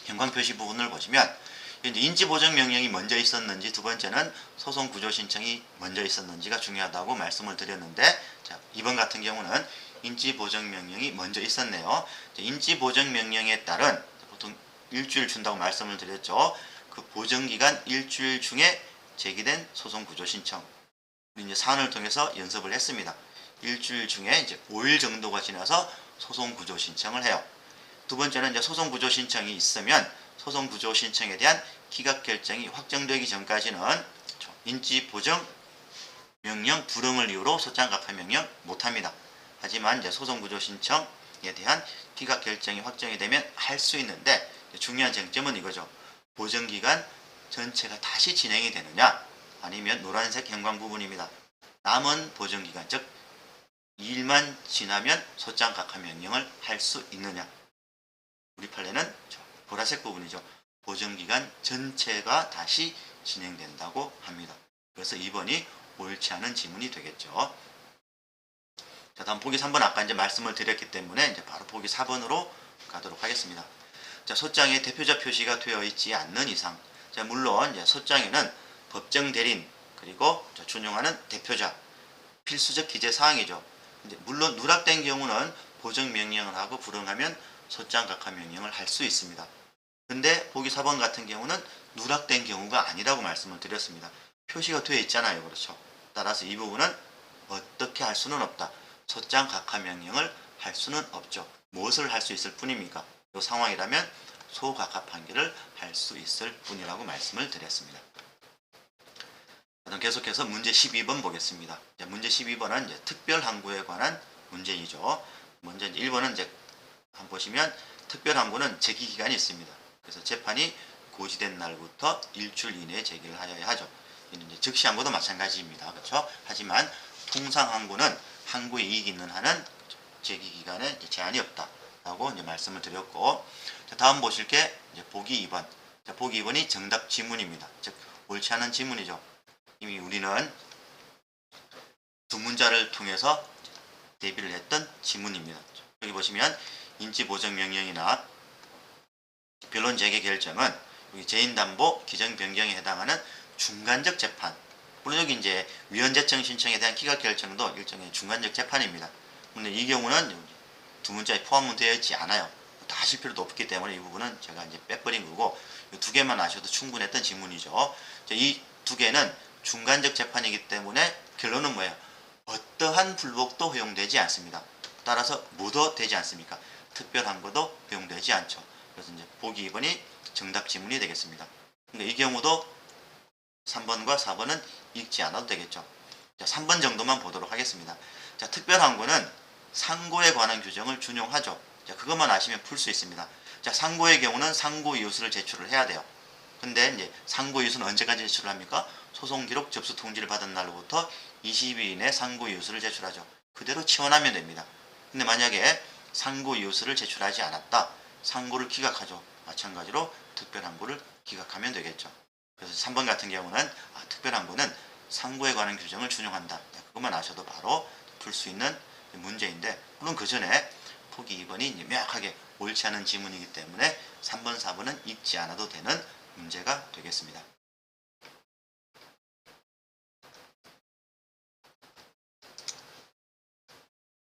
형광표시 부분을 보시면 이제 인지보정명령이 먼저 있었는지 두 번째는 소송구조신청이 먼저 있었는지가 중요하다고 말씀을 드렸는데 자, 2번 같은 경우는 인지보정명령이 먼저 있었네요. 인지보정명령에 따른 보통 일주일 준다고 말씀을 드렸죠. 그 보정기간 일주일 중에 제기된 소송구조신청 우리 이제 사안을 통해서 연습을 했습니다. 일주일 중에 이제 5일 정도가 지나서 소송구조 신청을 해요. 두 번째는 이제 소송구조 신청이 있으면 소송구조 신청에 대한 기각 결정이 확정되기 전까지는 인지보정 명령 불응을 이유로 소장 각하 명령 못합니다. 하지만 이제 소송구조 신청에 대한 기각 결정이 확정이 되면 할 수 있는데 중요한 쟁점은 이거죠. 보정기간 전체가 다시 진행이 되느냐 아니면 노란색 형광 부분입니다. 남은 보정기간 즉 2일만 지나면 소장 각하 명령을 할 수 있느냐. 우리 판례는 보라색 부분이죠. 보정기간 전체가 다시 진행된다고 합니다. 그래서 2번이 옳지 않은 지문이 되겠죠. 자, 다음 보기 3번 아까 이제 말씀을 드렸기 때문에 이제 바로 보기 4번으로 가도록 하겠습니다. 자, 소장에 대표자 표시가 되어 있지 않는 이상 자, 물론 이제 소장에는 법정 대리인 그리고 준용하는 대표자 필수적 기재 사항이죠. 이제 물론 누락된 경우는 보정 명령을 하고 불응하면 소장 각하 명령을 할 수 있습니다. 근데 보기 4번 같은 경우는 누락된 경우가 아니라고 말씀을 드렸습니다. 표시가 되어 있잖아요. 그렇죠. 따라서 이 부분은 어떻게 할 수는 없다. 소장 각하 명령을 할 수는 없죠. 무엇을 할 수 있을 뿐입니까? 이 상황이라면 소각하 판결을 할 수 있을 뿐이라고 말씀을 드렸습니다. 그럼 계속해서 문제 12번 보겠습니다. 문제 12번은 이제 특별 항고에 관한 문제이죠. 먼저 이제 1번은 이제 한번 보시면 특별 항고는 제기 기간이 있습니다. 그래서 재판이 고지된 날부터 일주일 이내에 제기를 하여야 하죠. 이제 즉시 항고도 마찬가지입니다. 그렇죠? 하지만 통상 항고는 항고에 이익이 있는 한은 제기 기간에 제한이 없다라고 이제 말씀을 드렸고, 자, 다음 보실 게 이제 보기 2번. 자, 보기 2번이 정답 지문입니다. 즉 옳지 않은 지문이죠. 이미 우리는 두 문자를 통해서 대비를 했던 지문입니다. 여기 보시면 인지보정명령이나 변론 재개 결정은 여기 재인담보 기정 변경에 해당하는 중간적 재판. 물론 여기 이제 위헌재청 신청에 대한 기각 결정도 일종의 중간적 재판입니다. 근데 이 경우는 두 문자에 포함은 되어 있지 않아요. 다 하실 필요도 없기 때문에 이 부분은 제가 이제 빼버린 거고, 이 두 개만 아셔도 충분했던 지문이죠. 이 두 개는 중간적 재판이기 때문에 결론은 뭐예요? 어떠한 불복도 허용되지 않습니다. 따라서 뭐도 되지 않습니까? 특별한 것도 허용되지 않죠. 그래서 이제 보기 2번이 정답 지문이 되겠습니다. 그러니까 이 경우도 3번과 4번은 읽지 않아도 되겠죠. 자, 3번 정도만 보도록 하겠습니다. 자, 특별항고는 상고에 관한 규정을 준용하죠. 자, 그것만 아시면 풀 수 있습니다. 자, 상고의 경우는 상고 이유서를 제출을 해야 돼요. 근데 이제 상고 이유서는 언제까지 제출을 합니까? 소송기록 접수 통지를 받은 날로부터 20일 이내 상고 이유서를 제출하죠. 그대로 치원하면 됩니다. 근데 만약에 상고 이유서를 제출하지 않았다. 상고를 기각하죠. 마찬가지로 특별항고를 기각하면 되겠죠. 그래서 3번 같은 경우는 특별항고는 상고에 관한 규정을 준용한다. 그것만 아셔도 바로 풀 수 있는 문제인데, 물론 그 전에 포기 2번이 명확하게 옳지 않은 지문이기 때문에 3번, 4번은 읽지 않아도 되는 문제가 되겠습니다.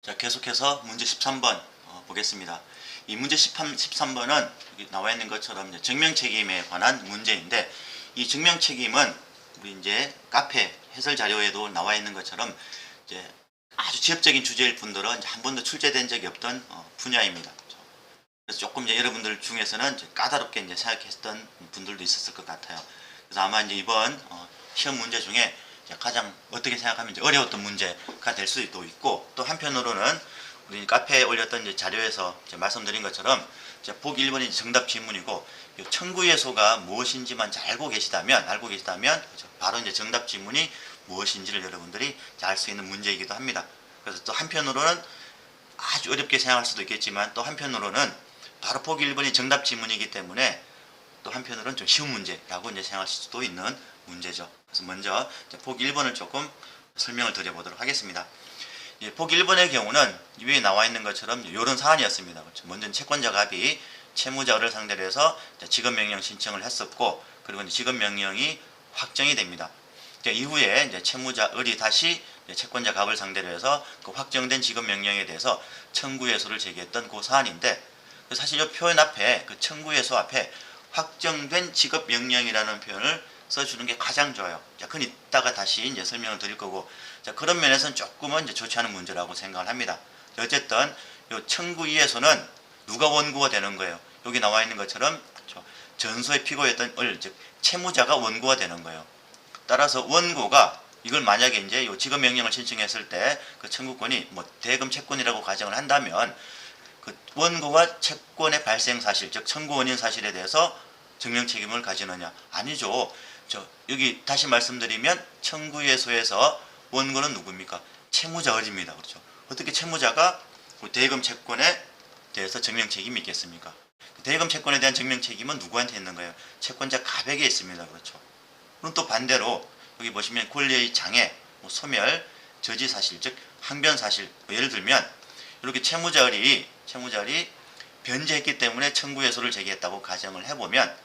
자, 계속해서 문제 13번 보겠습니다. 이 문제 13번은 여기 나와 있는 것처럼 이제 증명책임에 관한 문제인데, 이 증명책임은 우리 이제 카페 해설 자료에도 나와 있는 것처럼 이제 아주 지엽적인 주제일 뿐더러 이제 한 번도 출제된 적이 없던 분야입니다. 그래서 조금 이제 여러분들 중에서는 이제 까다롭게 이제 생각했던 분들도 있었을 것 같아요. 그래서 아마 이제 이번 시험 문제 중에 가장 어떻게 생각하면 이제 어려웠던 문제가 될 수도 있고, 또 한편으로는 우리 카페에 올렸던 이제 자료에서 이제 말씀드린 것처럼 이제 보기 1번이 정답 지문이고, 청구예소가 무엇인지만 잘 알고 계시다면 바로 이제 정답 지문이 무엇인지를 여러분들이 알 수 있는 문제이기도 합니다. 그래서 또 한편으로는 아주 어렵게 생각할 수도 있겠지만, 또 한편으로는 바로 보기 1번이 정답 지문이기 때문에 또 한편으로는 좀 쉬운 문제라고 이제 생각하실 수도 있는 문제죠. 그래서 먼저 보기 1번을 조금 설명을 드려보도록 하겠습니다. 보기 1번의 경우는 위에 나와 있는 것처럼 이런 사안이었습니다. 먼저 채권자 갑이 채무자를 상대로 해서 지급명령 신청을 했었고, 그리고 이제 지급명령이 확정이 됩니다. 이후에 이제 채무자 을이 다시 채권자 갑을 상대로 해서 그 확정된 지급명령에 대해서 청구예소를 제기했던 그 사안인데, 사실 이 표현 앞에 그 청구예소 앞에 확정된 지급명령이라는 표현을 써주는 게 가장 좋아요. 자, 그건 이따가 다시 이제 설명을 드릴 거고, 자, 그런 면에서는 조금은 이제 좋지 않은 문제라고 생각을 합니다. 어쨌든 이 청구이해소는 누가 원고가 되는 거예요? 여기 나와 있는 것처럼 전소의 피고였던 을, 즉 채무자가 원고가 되는 거예요. 따라서 원고가 이걸 만약에 이제 요 지급명령을 신청했을 때 그 청구권이 뭐 대금 채권이라고 가정을 한다면, 그 원고가 채권의 발생 사실, 즉 청구 원인 사실에 대해서 증명 책임을 가지느냐? 아니죠. 여기 다시 말씀드리면 청구예소에서 원고는 누굽니까? 채무자 을입니다. 그렇죠? 어떻게 채무자가 대금 채권에 대해서 증명 책임이 있겠습니까? 대금 채권에 대한 증명 책임은 누구한테 있는 거예요? 채권자 갑에게 있습니다. 그렇죠? 그럼 또 반대로 여기 보시면 권리의 장애, 소멸, 저지 사실, 즉 항변 사실, 예를 들면 이렇게 채무자을이 변제했기 때문에 청구예소를 제기했다고 가정을 해보면,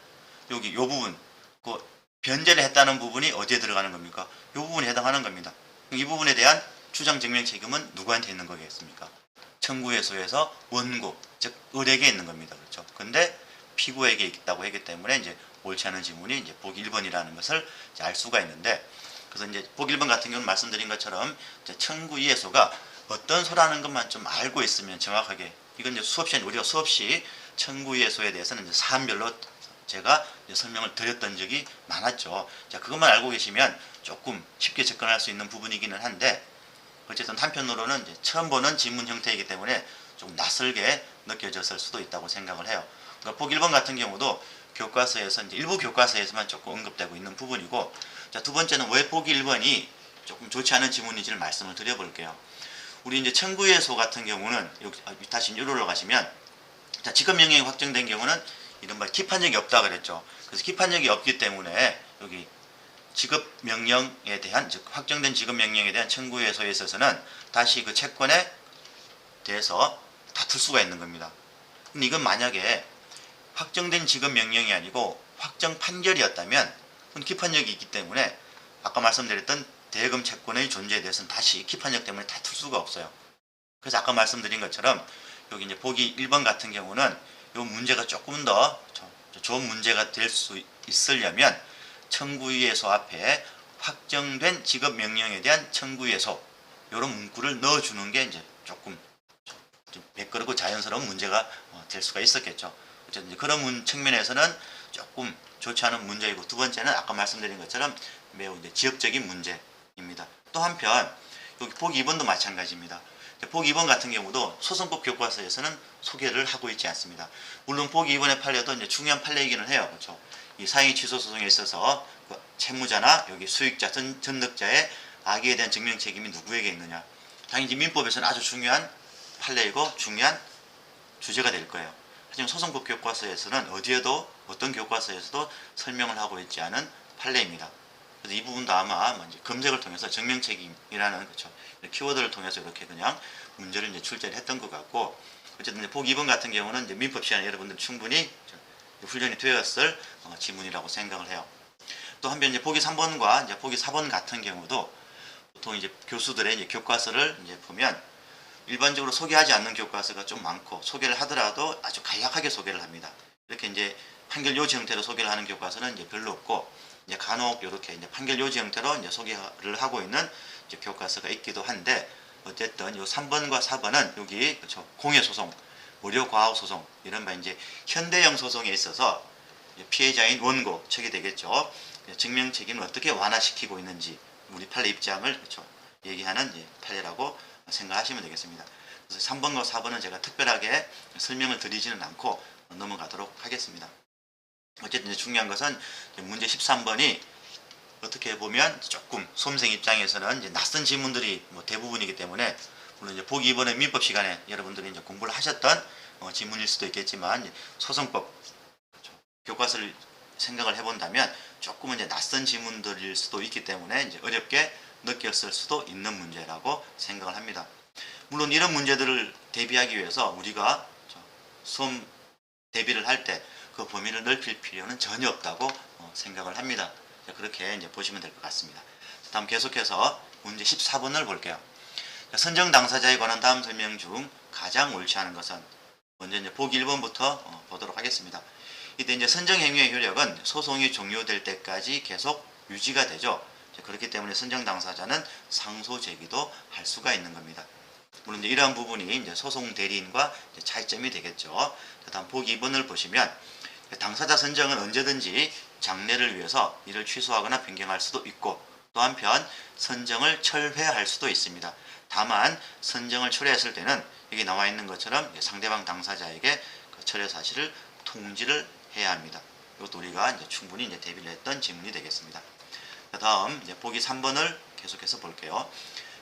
여기 이 부분, 그 변제를 했다는 부분이 어디에 들어가는 겁니까? 이 부분에 해당하는 겁니다. 이 부분에 대한 추정 증명 책임은 누구한테 있는 거겠습니까? 청구예소에서 원고, 즉 을에게 있는 겁니다. 그렇죠? 근데 피고에게 있다고 했기 때문에 이제 옳지 않은 지문이 이제 보기 1번이라는 것을 알 수가 있는데, 그래서 이제 보기 1번 같은 경우는 말씀드린 것처럼 청구이해소가 어떤 소라는 것만 좀 알고 있으면 정확하게, 이건 이제 수업 시간에 우리가 수없이 청구이해소에 대해서는 이제 사안별로 제가 이제 설명을 드렸던 적이 많았죠. 자, 그것만 알고 계시면 조금 쉽게 접근할 수 있는 부분이기는 한데, 어쨌든 한편으로는 이제 처음 보는 지문 형태이기 때문에 좀 낯설게 느껴졌을 수도 있다고 생각을 해요. 그러니까 보기 1번 같은 경우도 교과서에서 이제 일부 교과서에서만 조금 언급되고 있는 부분이고, 자, 두 번째는 왜 보기 1번이 조금 좋지 않은 지문인지를 말씀을 드려볼게요. 우리 이제 청구예소 같은 경우는 여기 다시 유로로 가시면, 자, 지급명령이 확정된 경우는 이른바 기판력이 없다 그랬죠. 그래서 기판력이 없기 때문에 여기 지급명령에 대한, 즉 확정된 지급명령에 대한 청구예소에 있어서는 다시 그 채권에 대해서 다툴 수가 있는 겁니다. 근데 이건 만약에 확정된 지급명령이 아니고 확정 판결이었다면 그건 기판력이 있기 때문에 아까 말씀드렸던 대금 채권의 존재에 대해서는 다시 기판력 때문에 다툴 수가 없어요. 그래서 아까 말씀드린 것처럼 여기 이제 보기 1번 같은 경우는 이 문제가 조금 더 좋은 문제가 될 수 있으려면 청구예소 앞에 확정된 지급명령에 대한 청구예소, 이런 문구를 넣어주는 게 이제 조금 좀 매끄럽고 자연스러운 문제가 될 수가 있었겠죠. 어쨌든 그런 측면에서는 조금 좋지 않은 문제이고, 두 번째는 아까 말씀드린 것처럼 매우 이제 지엽적인 문제입니다. 또 한편 여기 보기 2번도 마찬가지입니다. 보기 2번 같은 경우도 소송법 교과서에서는 소개를 하고 있지 않습니다. 물론 보기 2번에 판례도 이제 중요한 판례이기는 해요. 그렇죠? 이 사행위 취소 소송에 있어서 그 채무자나 여기 수익자, 전득자의 악의에 대한 증명 책임이 누구에게 있느냐. 당연히 민법에서는 아주 중요한 판례이고 중요한 주제가 될 거예요. 하지만 소송법 교과서에서는 어디에도 어떤 교과서에서도 설명을 하고 있지 않은 판례입니다. 그래서 이 부분도 아마 이제 검색을 통해서 증명책임이라는 그렇죠. 키워드를 통해서 이렇게 그냥 문제를 이제 출제를 했던 것 같고, 어쨌든 보기 2번 같은 경우는 이제 민법 시간에 여러분들 충분히 훈련이 되었을 지문이라고 생각을 해요. 또 한편 이제 보기 3번과 이제 보기 4번 같은 경우도 보통 이제 교수들의 이제 교과서를 이제 보면 일반적으로 소개하지 않는 교과서가 좀 많고, 소개를 하더라도 아주 간략하게 소개를 합니다. 이렇게 이제 판결 요지 형태로 소개를 하는 교과서는 이제 별로 없고, 이제 간혹 이렇게 이제 판결 요지 형태로 이제 소개를 하고 있는 이제 교과서가 있기도 한데, 어쨌든 요 3번과 4번은 여기 그렇죠. 공예소송, 무료과학소송 이런 바 이제 현대형 소송에 있어서 피해자인 원고 측이 되겠죠. 증명 책임을 어떻게 완화시키고 있는지 우리 판례 입장을 그렇죠. 얘기하는 판례라고 생각하시면 되겠습니다. 그래서 3번과 4번은 제가 특별하게 설명을 드리지는 않고 넘어가도록 하겠습니다. 어쨌든 중요한 것은 문제 13번이 어떻게 보면 조금 수험생 입장에서는 이제 낯선 지문들이 대부분이기 때문에, 물론 이제 보기 2번의 민법 시간에 여러분들이 이제 공부를 하셨던 지문일 수도 있겠지만, 소송법 교과서를 생각을 해본다면 조금은 이제 낯선 지문들일 수도 있기 때문에 이제 어렵게 느꼈을 수도 있는 문제라고 생각을 합니다. 물론 이런 문제들을 대비하기 위해서 우리가 수험 대비를 할 때 그 범위를 넓힐 필요는 전혀 없다고 생각을 합니다. 그렇게 이제 보시면 될 것 같습니다. 다음 계속해서 문제 14번을 볼게요. 선정 당사자에 관한 다음 설명 중 가장 옳지 않은 것은, 먼저 이제 보기 1번부터 보도록 하겠습니다. 이때 이제 선정 행위의 효력은 소송이 종료될 때까지 계속 유지가 되죠. 그렇기 때문에 선정 당사자는 상소 제기도 할 수가 있는 겁니다. 물론 이제 이러한 부분이 이제 소송 대리인과 이제 차이점이 되겠죠. 다음 보기 2번을 보시면, 당사자 선정은 언제든지 장래를 위해서 이를 취소하거나 변경할 수도 있고, 또 한편 선정을 철회할 수도 있습니다. 다만 선정을 철회했을 때는 여기 나와 있는 것처럼 상대방 당사자에게 그 철회 사실을 통지를 해야 합니다. 이것도 우리가 이제 충분히 이제 대비를 했던 지문이 되겠습니다. 다음 이제 보기 3번을 계속해서 볼게요.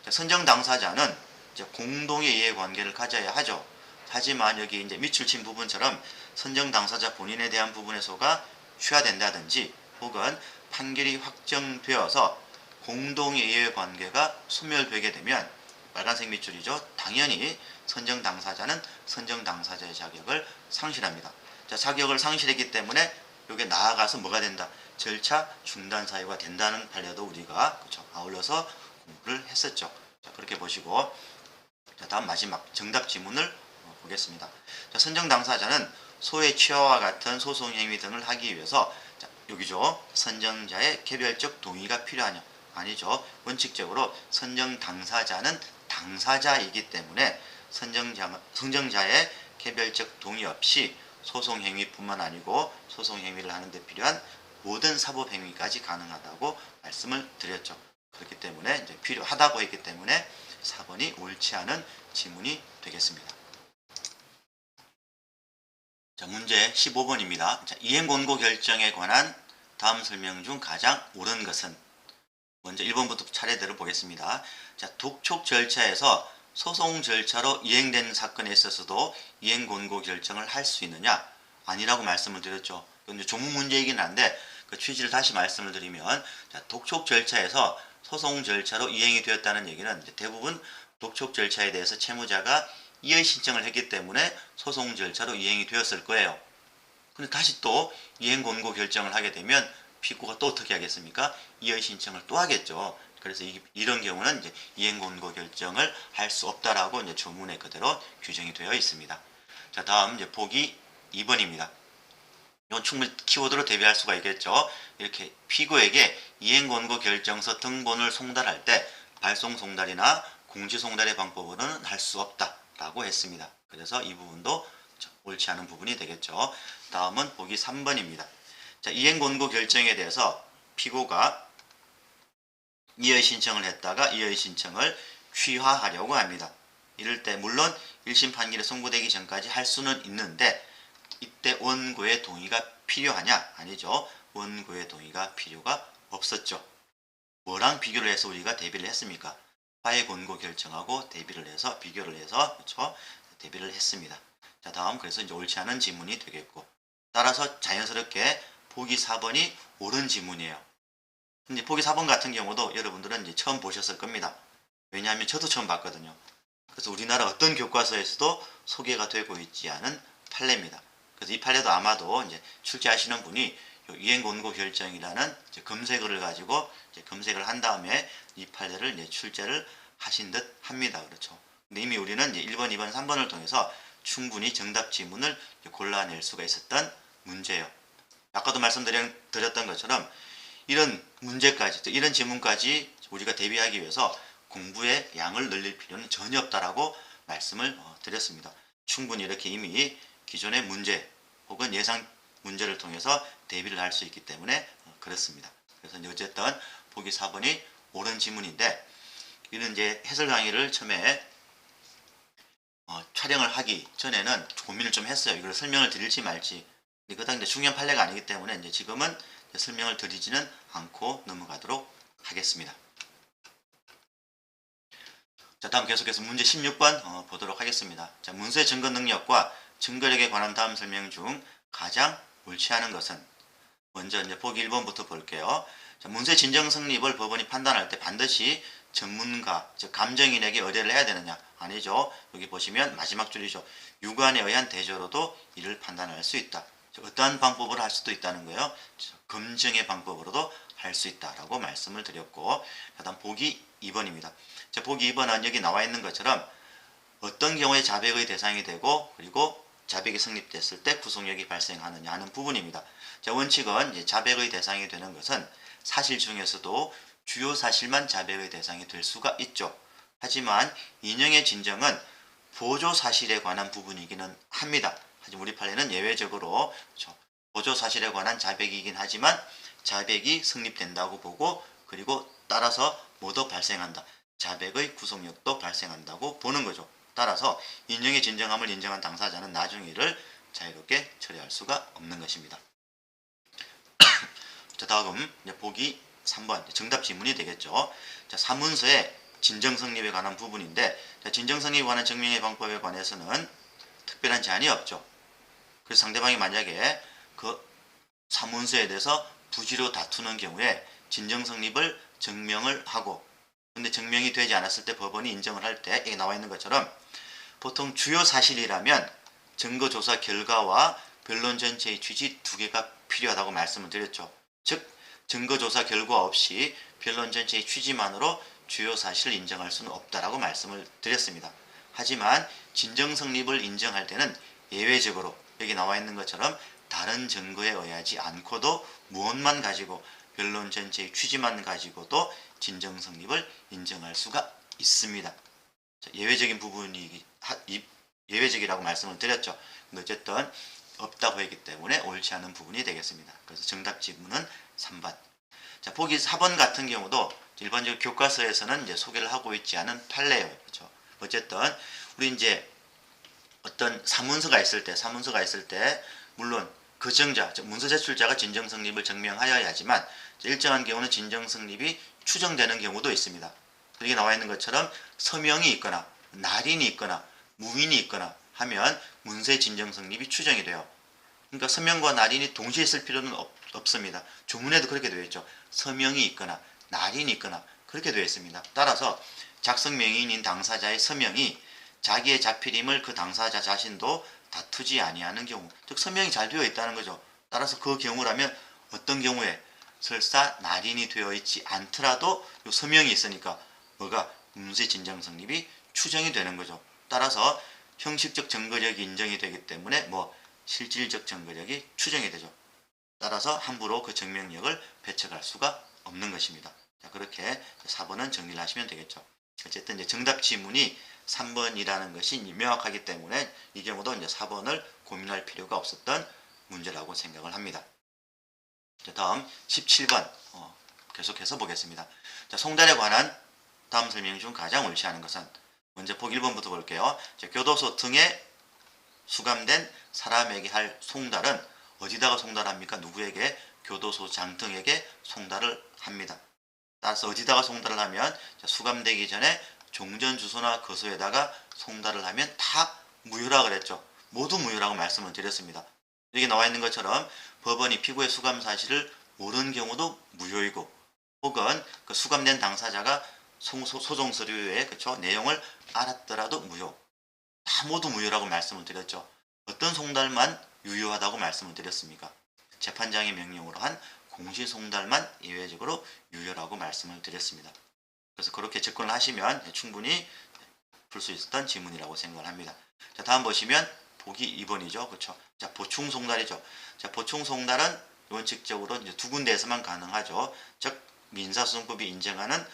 선정 당사자는 이제 공동의 이해관계를 가져야 하죠. 하지만 여기 이제 밑줄 친 부분처럼 선정 당사자 본인에 대한 부분에서가 취하된다든지, 혹은 판결이 확정되어서 공동의 이해관계가 소멸되게 되면, 빨간색 밑줄이죠. 당연히 선정 당사자는 선정 당사자의 자격을 상실합니다. 자, 자격을 상실했기 때문에 이게 나아가서 뭐가 된다? 절차 중단 사유가 된다는 판례도 우리가 그렇죠. 아울러서 공부를 했었죠. 자, 그렇게 보시고, 자, 다음 마지막 정답 지문을 보겠습니다. 자, 선정 당사자는 소의 취하와 같은 소송 행위 등을 하기 위해서, 자, 여기죠. 선정자의 개별적 동의가 필요하냐? 아니죠. 원칙적으로 선정 당사자는 당사자이기 때문에 선정자의 개별적 동의 없이 소송 행위뿐만 아니고 소송 행위를 하는 데 필요한 모든 사법 행위까지 가능하다고 말씀을 드렸죠. 그렇기 때문에 이제 필요하다고 했기 때문에 4번이 옳지 않은 지문이 되겠습니다. 자, 문제 15번입니다. 자, 이행권고 결정에 관한 다음 설명 중 가장 옳은 것은, 먼저 1번부터 차례대로 보겠습니다. 자, 독촉 절차에서 소송 절차로 이행된 사건에 있어서도 이행권고 결정을 할 수 있느냐? 아니라고 말씀을 드렸죠. 이건 조문 문제이긴 한데 그 취지를 다시 말씀을 드리면, 자, 독촉 절차에서 소송 절차로 이행이 되었다는 얘기는 대부분 독촉 절차에 대해서 채무자가 이의 신청을 했기 때문에 소송 절차로 이행이 되었을 거예요. 근데 다시 또 이행권고 결정을 하게 되면 피고가 또 어떻게 하겠습니까? 이의 신청을 또 하겠죠. 그래서 이런 경우는 이제 이행권고 결정을 할 수 없다라고 이제 조문에 그대로 규정이 되어 있습니다. 자, 다음 이제 보기 2번입니다. 이건 충분히 키워드로 대비할 수가 있겠죠. 이렇게 피고에게 이행권고 결정서 등본을 송달할 때 발송 송달이나 공지 송달의 방법으로는 할 수 없다라고 했습니다. 그래서 이 부분도 옳지 않은 부분이 되겠죠. 다음은 보기 3번입니다. 자, 이행권고 결정에 대해서 피고가 이의 신청을 했다가 이의 신청을 취하하려고 합니다. 이럴 때 물론 1심 판결이 선고되기 전까지 할 수는 있는데, 이때 원고의 동의가 필요하냐? 아니죠. 원고의 동의가 필요가 없었죠. 뭐랑 비교를 해서 우리가 대비를 했습니까? 화해 권고 결정하고 대비를 해서 비교를 해서 그렇죠? 대비를 했습니다. 자, 다음 그래서 이제 옳지 않은 지문이 되겠고 따라서 자연스럽게 보기 4번이 옳은 지문이에요. 근데 보기 4번 같은 경우도 여러분들은 이제 처음 보셨을 겁니다. 왜냐하면 저도 처음 봤거든요. 그래서 우리나라 어떤 교과서에서도 소개가 되고 있지 않은 판례입니다. 그래서 이 판례도 아마도 이제 출제하시는 분이 이행 권고 결정이라는 검색어를 가지고 검색을 한 다음에 이 판례를 이제 출제를 하신 듯 합니다. 그렇죠. 근데 이미 우리는 이제 1번, 2번, 3번을 통해서 충분히 정답 지문을 골라낼 수가 있었던 문제예요. 아까도 말씀드렸던 것처럼 이런 문제까지, 이런 지문까지 우리가 대비하기 위해서 공부의 양을 늘릴 필요는 전혀 없다라고 말씀을 드렸습니다. 충분히 이렇게 이미 기존의 문제 혹은 예상 문제를 통해서 대비를 할 수 있기 때문에 그렇습니다. 그래서 어쨌든 보기 4번이 옳은 지문인데 이런 이제 해설 강의를 처음에 촬영을 하기 전에는 고민을 좀 했어요. 이걸 설명을 드릴지 말지. 그닥 이제 중요한 판례가 아니기 때문에 이제 지금은 설명을 드리지는 않고 넘어가도록 하겠습니다. 자, 다음 계속해서 문제 16번 보도록 하겠습니다. 자, 문서의 증거 능력과 증거력에 관한 다음 설명 중 가장 옳지 않은 것은 먼저 이제 보기 1번부터 볼게요. 자, 문서의 진정 성립을 법원이 판단할 때 반드시 전문가, 즉 감정인에게 의뢰를 해야 되느냐? 아니죠. 여기 보시면 마지막 줄이죠. 유관에 의한 대조로도 이를 판단할 수 있다. 어떠한 방법으로 할 수도 있다는 거예요. 검증의 방법으로도 할 수 있다라고 말씀을 드렸고, 다음 보기 2번입니다. 자, 보기 2번은 여기 나와 있는 것처럼 어떤 경우에 자백의 대상이 되고 그리고 자백이 성립됐을 때 구속력이 발생하느냐 하는 부분입니다. 자, 원칙은 이제 자백의 대상이 되는 것은 사실 중에서도 주요 사실만 자백의 대상이 될 수가 있죠. 하지만 인용의 진정은 보조 사실에 관한 부분이기는 합니다. 하지만 우리 판례는 예외적으로 그렇죠. 보조 사실에 관한 자백이긴 하지만 자백이 성립된다고 보고 그리고 따라서 뭐도 발생한다. 자백의 구속력도 발생한다고 보는 거죠. 따라서 인용의 진정함을 인정한 당사자는 나중에 이를 자유롭게 처리할 수가 없는 것입니다. 자, 다음 보기 3번 정답 지문이 되겠죠. 자, 사문서의 진정 성립에 관한 부분인데 자, 진정 성립에 관한 증명의 방법에 관해서는 특별한 제한이 없죠. 그래서 상대방이 만약에 그 사문서에 대해서 부지로 다투는 경우에 진정 성립을 증명을 하고 근데 증명이 되지 않았을 때 법원이 인정을 할 때 여기 나와 있는 것처럼 보통 주요 사실이라면 증거조사 결과와 변론 전체의 취지 두 개가 필요하다고 말씀을 드렸죠. 즉 증거조사 결과 없이 변론 전체의 취지만으로 주요 사실을 인정할 수는 없다라고 말씀을 드렸습니다. 하지만 진정 성립을 인정할 때는 예외적으로 여기 나와 있는 것처럼 다른 증거에 의하지 않고도 무엇만 가지고 변론 전체의 취지만 가지고도 진정 성립을 인정할 수가 있습니다. 예외적인 부분이 예외적이라고 말씀을 드렸죠. 근데 어쨌든 없다고 했기 때문에 옳지 않은 부분이 되겠습니다. 그래서 정답 지문은 3번. 자, 보기 4번 같은 경우도 일반적으로 교과서에서는 이제 소개를 하고 있지 않은 판례예요. 그렇죠? 어쨌든 우리 이제 어떤 사문서가 있을 때 물론 거정자, 즉 문서 제출자가 진정 성립을 증명하여야 하지만 일정한 경우는 진정 성립이 추정되는 경우도 있습니다. 여기 나와 있는 것처럼 서명이 있거나 날인이 있거나 무인이 있거나 하면 문서의 진정 성립이 추정이 돼요. 그러니까 서명과 날인이 동시에 있을 필요는 없습니다. 조문에도 그렇게 되어 있죠. 서명이 있거나 날인이 있거나 그렇게 되어 있습니다. 따라서 작성 명의인 당사자의 서명이 자기의 자필임을 그 당사자 자신도 다투지 아니하는 경우, 즉 서명이 잘 되어 있다는 거죠. 따라서 그 경우라면 어떤 경우에 설사 날인이 되어 있지 않더라도 이 서명이 있으니까 뭐가 문서의 진정 성립이 추정이 되는 거죠. 따라서 형식적 증거력이 인정이 되기 때문에 뭐 실질적 증거력이 추정이 되죠. 따라서 함부로 그 증명력을 배척할 수가 없는 것입니다. 자, 그렇게 4번은 정리를 하시면 되겠죠. 어쨌든 이제 정답 지문이 3번이라는 것이 명확하기 때문에 이 경우도 이제 4번을 고민할 필요가 없었던 문제라고 생각을 합니다. 자, 다음 17번 계속해서 보겠습니다. 자, 송달에 관한 다음 설명 중 가장 옳지 않은 것은 먼저 보기 1번부터 볼게요. 자, 교도소 등에 수감된 사람에게 할 송달은 어디다가 송달합니까? 누구에게? 교도소장 등에게 송달을 합니다. 따라서 어디다가 송달을 하면 수감되기 전에 종전 주소나 거소에다가 송달을 하면 다 무효라 그랬죠. 모두 무효라고 말씀을 드렸습니다. 여기 나와 있는 것처럼 법원이 피고의 수감 사실을 모르는 경우도 무효이고, 혹은 그 수감된 당사자가 소송 서류의 그쵸 내용을 알았더라도 무효. 다 모두 무효라고 말씀을 드렸죠. 어떤 송달만 유효하다고 말씀을 드렸습니까? 재판장의 명령으로 한 공시송달만 예외적으로 유효라고 말씀을 드렸습니다. 그래서 그렇게 접근을 하시면 충분히 풀 수 있었던 지문이라고 생각을 합니다. 자, 다음 보시면 보기 2번이죠. 그렇죠? 자, 보충송달이죠. 자, 보충송달은 원칙적으로 이제 두 군데에서만 가능하죠. 즉 민사소송법이 인정하는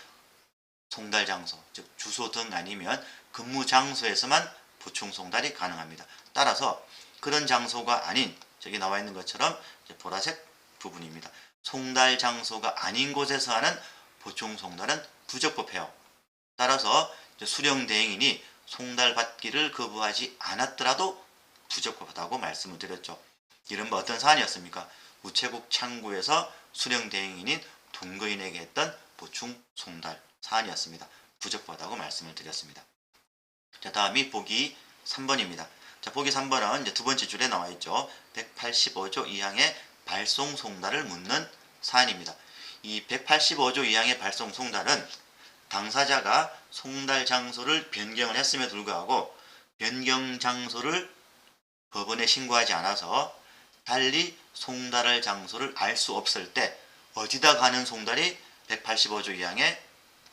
송달 장소, 즉 주소 등 아니면 근무 장소에서만 보충송달이 가능합니다. 따라서 그런 장소가 아닌, 저기 나와 있는 것처럼 보라색 부분입니다. 송달 장소가 아닌 곳에서 하는 보충송달은 부적법해요. 따라서 수령대행인이 송달받기를 거부하지 않았더라도 부적법하다고 말씀을 드렸죠. 이른바 어떤 사안이었습니까? 우체국 창구에서 수령대행인인 동거인에게 했던 보충송달 사안이었습니다. 부적법하다고 말씀을 드렸습니다. 자, 다음이 보기 3번입니다. 자, 보기 3번은 이제 두 번째 줄에 나와 있죠. 185조 2항의 발송송달을 묻는 사안입니다. 이 185조 2항의 발송송달은 당사자가 송달 장소를 변경을 했음에도 불구하고 변경 장소를 법원에 신고하지 않아서 달리 송달할 장소를 알 수 없을 때 어디다 가는 송달이 185조 2항의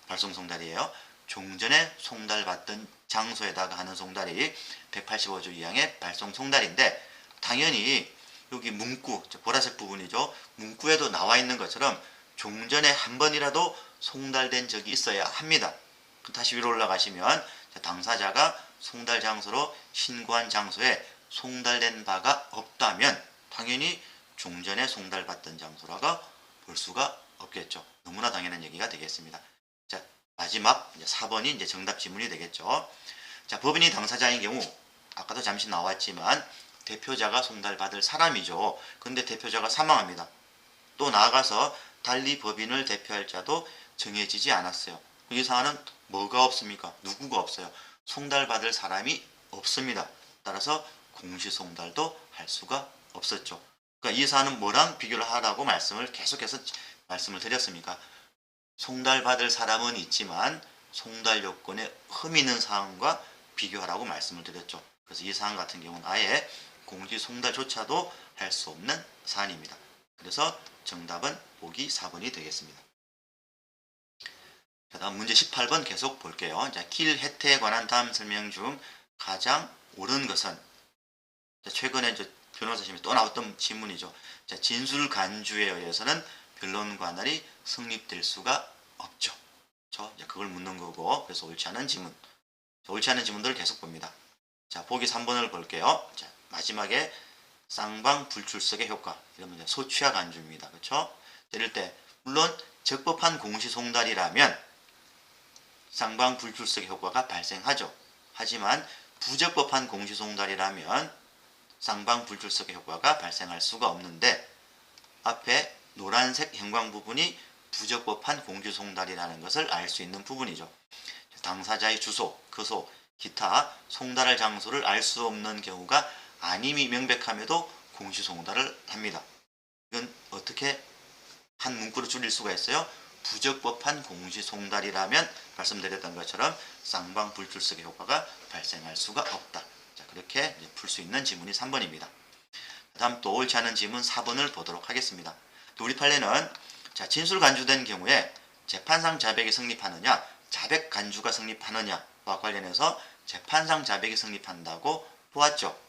발송송달이에요. 종전에 송달받던 장소에다가 하는 송달이 185조 2항의 발송송달인데, 당연히 여기 문구, 보라색 부분이죠. 문구에도 나와 있는 것처럼 종전에 한 번이라도 송달된 적이 있어야 합니다. 다시 위로 올라가시면 당사자가 송달 장소로 신고한 장소에 송달된 바가 없다면 당연히 종전에 송달받던 장소라고 볼 수가 없겠죠. 너무나 당연한 얘기가 되겠습니다. 자, 마지막 4번이 이제 정답 지문이 되겠죠. 자, 법인이 당사자인 경우 아까도 잠시 나왔지만 대표자가 송달받을 사람이죠. 근데 대표자가 사망합니다. 또 나아가서 달리 법인을 대표할 자도 정해지지 않았어요. 이 사안은 뭐가 없습니까? 누구가 없어요? 송달받을 사람이 없습니다. 따라서 공시송달도 할 수가 없었죠. 그러니까 이 사안은 뭐랑 비교를 하라고 계속해서 말씀을 드렸습니까? 송달받을 사람은 있지만 송달 요건에 흠이 있는 사안과 비교하라고 말씀을 드렸죠. 그래서 이 사안 같은 경우는 아예 공시송달조차도 할 수 없는 사안입니다. 그래서 정답은 보기 4번이 되겠습니다. 자, 다음 문제 18번 계속 볼게요. 자, 길 혜택에 관한 다음 설명 중 가장 옳은 것은, 자, 최근에 변호사님이 또 나왔던 질문이죠. 자, 진술 간주에 의해서는 변론 관할이 성립될 수가 없죠. 그걸 묻는 거고, 그래서 옳지 않은 지문. 자, 옳지 않은 지문들을 계속 봅니다. 자, 보기 3번을 볼게요. 자, 마지막에 쌍방 불출석의 효과, 이러면 이제 소취와 간주입니다. 그렇죠? 이럴 때 물론 적법한 공시송달이라면 쌍방 불출석의 효과가 발생하죠. 하지만 부적법한 공시송달이라면 쌍방 불출석의 효과가 발생할 수가 없는데, 앞에 노란색 형광 부분이 부적법한 공시송달이라는 것을 알 수 있는 부분이죠. 당사자의 주소, 거소, 기타 송달할 장소를 알 수 없는 경우가 아님이 명백함에도 공시송달을 합니다. 이건 어떻게 한 문구로 줄일 수가 있어요? 부적법한 공시송달이라면 말씀드렸던 것처럼 쌍방 불출석의 효과가 발생할 수가 없다. 자, 그렇게 풀 수 있는 지문이 3번입니다. 다음 또 옳지 않은 지문 4번을 보도록 하겠습니다. 우리 판례는 자, 진술 간주된 경우에 재판상 자백이 성립하느냐, 자백 간주가 성립하느냐와 관련해서 재판상 자백이 성립한다고 보았죠.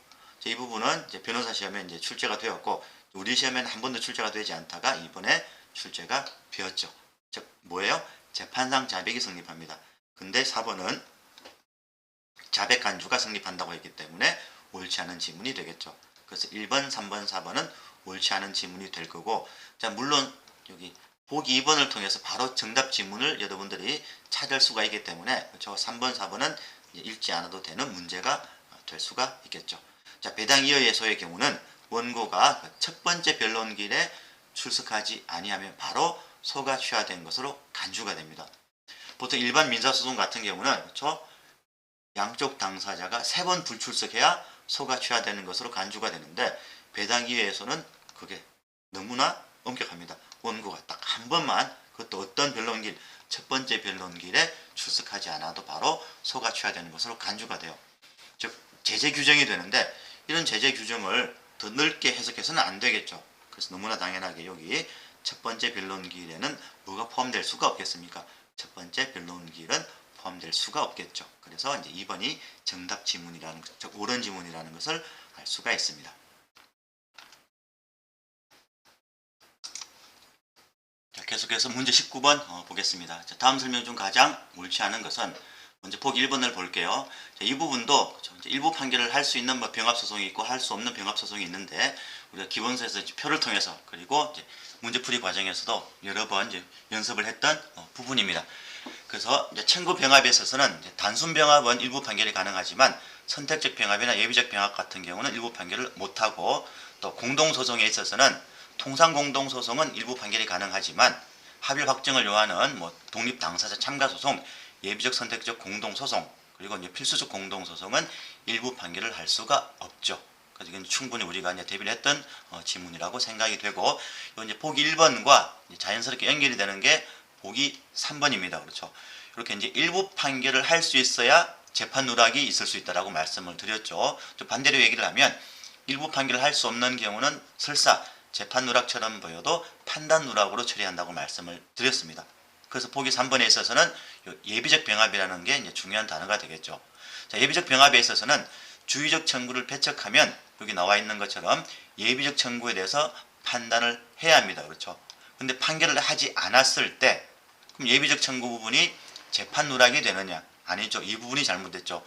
자, 이 부분은 이제 변호사 시험에 이제 출제가 되었고, 우리 시험에는 한 번도 출제가 되지 않다가 이번에 출제가 되었죠. 즉 뭐예요? 재판상 자백이 성립합니다. 근데 4번은 자백 간주가 성립한다고 했기 때문에 옳지 않은 지문이 되겠죠. 그래서 1번, 3번, 4번은 옳지 않은 지문이 될 거고, 자, 물론 여기 보기 2번을 통해서 바로 정답 지문을 여러분들이 찾을 수가 있기 때문에 저 3번, 4번은 읽지 않아도 되는 문제가 될 수가 있겠죠. 자, 배당 이의예소의 경우는 원고가 첫 번째 변론길에 출석하지 아니하면 바로 소가 취하된 것으로 간주가 됩니다. 보통 일반 민사소송 같은 경우는 그렇죠? 양쪽 당사자가 3번 불출석해야 소가 취하되는 것으로 간주가 되는데 배당기회에서는 그게 너무나 엄격합니다. 원고가 딱 한 번만, 그것도 어떤 변론길, 첫 번째 변론길에 출석하지 않아도 바로 소가 취하되는 것으로 간주가 돼요. 즉 제재 규정이 되는데 이런 제재 규정을 더 넓게 해석해서는 안 되겠죠. 그래서 너무나 당연하게 여기 첫 번째 변론기일에는 뭐가 포함될 수가 없겠습니까? 첫 번째 변론기일은 포함될 수가 없겠죠. 그래서 이제 2번이 정답 지문이라는 것, 즉 옳은 지문이라는 것을 알 수가 있습니다. 자, 계속해서 문제 19번 보겠습니다. 자, 다음 설명 중 가장 옳지 않은 것은 먼저 보기 1번을 볼게요. 자, 이 부분도 일부 판결을 할 수 있는 병합소송이 있고 할 수 없는 병합소송이 있는데 우리가 기본서에서 표를 통해서 그리고 이제 문제풀이 과정에서도 여러 번 이제 연습을 했던 부분입니다. 그래서 이제 청구 병합에 있어서는 단순 병합은 일부 판결이 가능하지만 선택적 병합이나 예비적 병합 같은 경우는 일부 판결을 못하고 또 공동소송에 있어서는 통상 공동소송은 일부 판결이 가능하지만 합의 확정을 요하는 독립 당사자 참가 소송, 예비적 선택적 공동소송 그리고 이제 필수적 공동소송은 일부 판결을 할 수가 없죠. 그래서 이건 충분히 우리가 이제 대비를 했던 지문이라고 생각이 되고 이제 보기 1번과 자연스럽게 연결이 되는 게 보기 3번입니다. 그렇죠. 이렇게 이제 일부 판결을 할 수 있어야 재판 누락이 있을 수 있다라고 말씀을 드렸죠. 또 반대로 얘기를 하면 일부 판결을 할 수 없는 경우는 설사 재판 누락처럼 보여도 판단 누락으로 처리한다고 말씀을 드렸습니다. 그래서 보기 3번에 있어서는 예비적 병합이라는 게 이제 중요한 단어가 되겠죠. 자, 예비적 병합에 있어서는 주의적 청구를 배척하면 여기 나와 있는 것처럼 예비적 청구에 대해서 판단을 해야 합니다. 그렇죠. 근데 판결을 하지 않았을 때 그럼 예비적 청구 부분이 재판 누락이 되느냐? 아니죠. 이 부분이 잘못됐죠.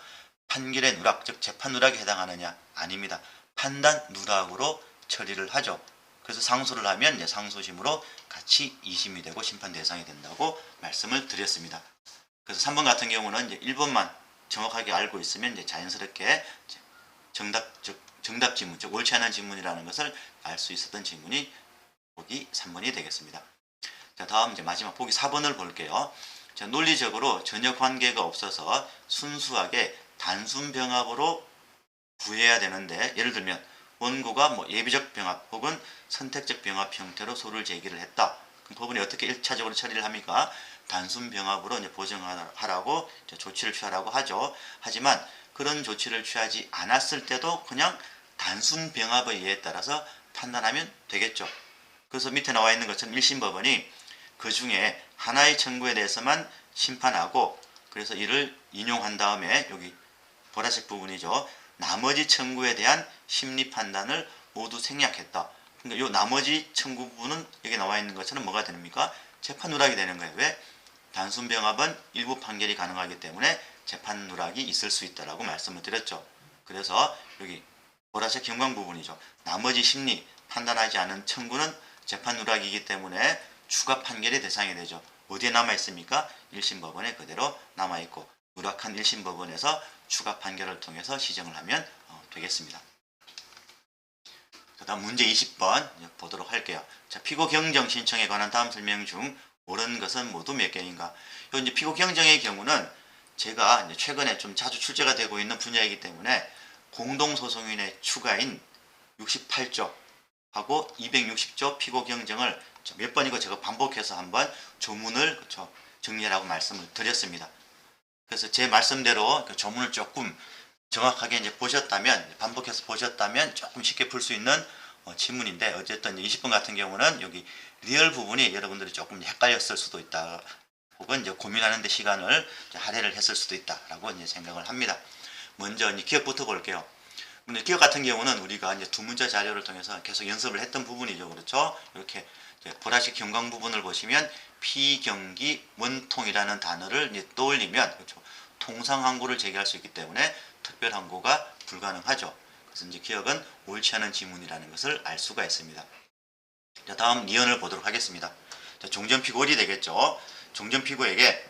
판결의 누락, 즉 재판 누락에 해당하느냐? 아닙니다. 판단 누락으로 처리를 하죠. 그래서 상소를 하면 이제 상소심으로 같이 2심이 되고 심판 대상이 된다고 말씀을 드렸습니다. 그래서 3번 같은 경우는 이제 1번만 정확하게 알고 있으면 이제 자연스럽게 정답 지문, 즉 옳지 않은 지문이라는 것을 알 수 있었던 지문이 보기 3번이 되겠습니다. 자, 다음 이제 마지막 보기 4번을 볼게요. 자, 논리적으로 전혀 관계가 없어서 순수하게 단순 병합으로 구해야 되는데 예를 들면 원고가 예비적 병합 혹은 선택적 병합 형태로 소를 제기를 했다. 그럼 법원이 어떻게 1차적으로 처리를 합니까? 단순 병합으로 이제 보정하라고 조치를 취하라고 하죠. 하지만 그런 조치를 취하지 않았을 때도 그냥 단순 병합의 예에 따라서 판단하면 되겠죠. 그래서 밑에 나와 있는 것처럼 1심 법원이 그 중에 하나의 청구에 대해서만 심판하고 그래서 이를 인용한 다음에 여기 보라색 부분이죠. 나머지 청구에 대한 심리 판단을 모두 생략했다. 그러니까 이 나머지 청구 부분은 여기 나와 있는 것처럼 뭐가 됩니까? 재판 누락이 되는 거예요. 왜? 단순 병합은 일부 판결이 가능하기 때문에 재판 누락이 있을 수 있다라고 말씀을 드렸죠. 그래서 여기 보라색 경광 부분이죠. 나머지 심리 판단하지 않은 청구는 재판 누락이기 때문에 추가 판결의 대상이 되죠. 어디에 남아 있습니까? 1심 법원에 그대로 남아 있고 누락한 1심 법원에서 추가 판결을 통해서 시정을 하면 되겠습니다. 다음 문제 20번 보도록 할게요. 자, 피고 경정 신청에 관한 다음 설명 중 옳은 것은 모두 몇 개인가? 이제 피고 경정의 경우는 제가 이제 최근에 좀 자주 출제가 되고 있는 분야이기 때문에 공동소송인의 추가인 68조 하고 260조 피고 경정을 몇 번이고 제가 반복해서 한번 조문을 정리하라고 말씀을 드렸습니다. 그래서 제 말씀대로 그 조문을 조금 정확하게 이제 보셨다면, 반복해서 보셨다면 조금 쉽게 풀 수 있는 지문인데, 어쨌든 20번 같은 경우는 여기 리얼 부분이 여러분들이 조금 헷갈렸을 수도 있다. 혹은 이제 고민하는 데 시간을 할애를 했을 수도 있다라고 이제 생각을 합니다. 먼저 이제 기억부터 볼게요. 근데 기억 같은 경우는 우리가 이제 두 문제 자료를 통해서 계속 연습을 했던 부분이죠. 그렇죠? 이렇게 보라색 경광 부분을 보시면 피경기 원통이라는 단어를 이제 떠올리면 그렇죠? 통상 항고를 제기할 수 있기 때문에 특별 항고가 불가능하죠. 그래서 이제 기억은 옳지 않은 지문이라는 것을 알 수가 있습니다. 자, 다음 니언을 보도록 하겠습니다. 자, 종전 피고일이 되겠죠. 종전 피고에게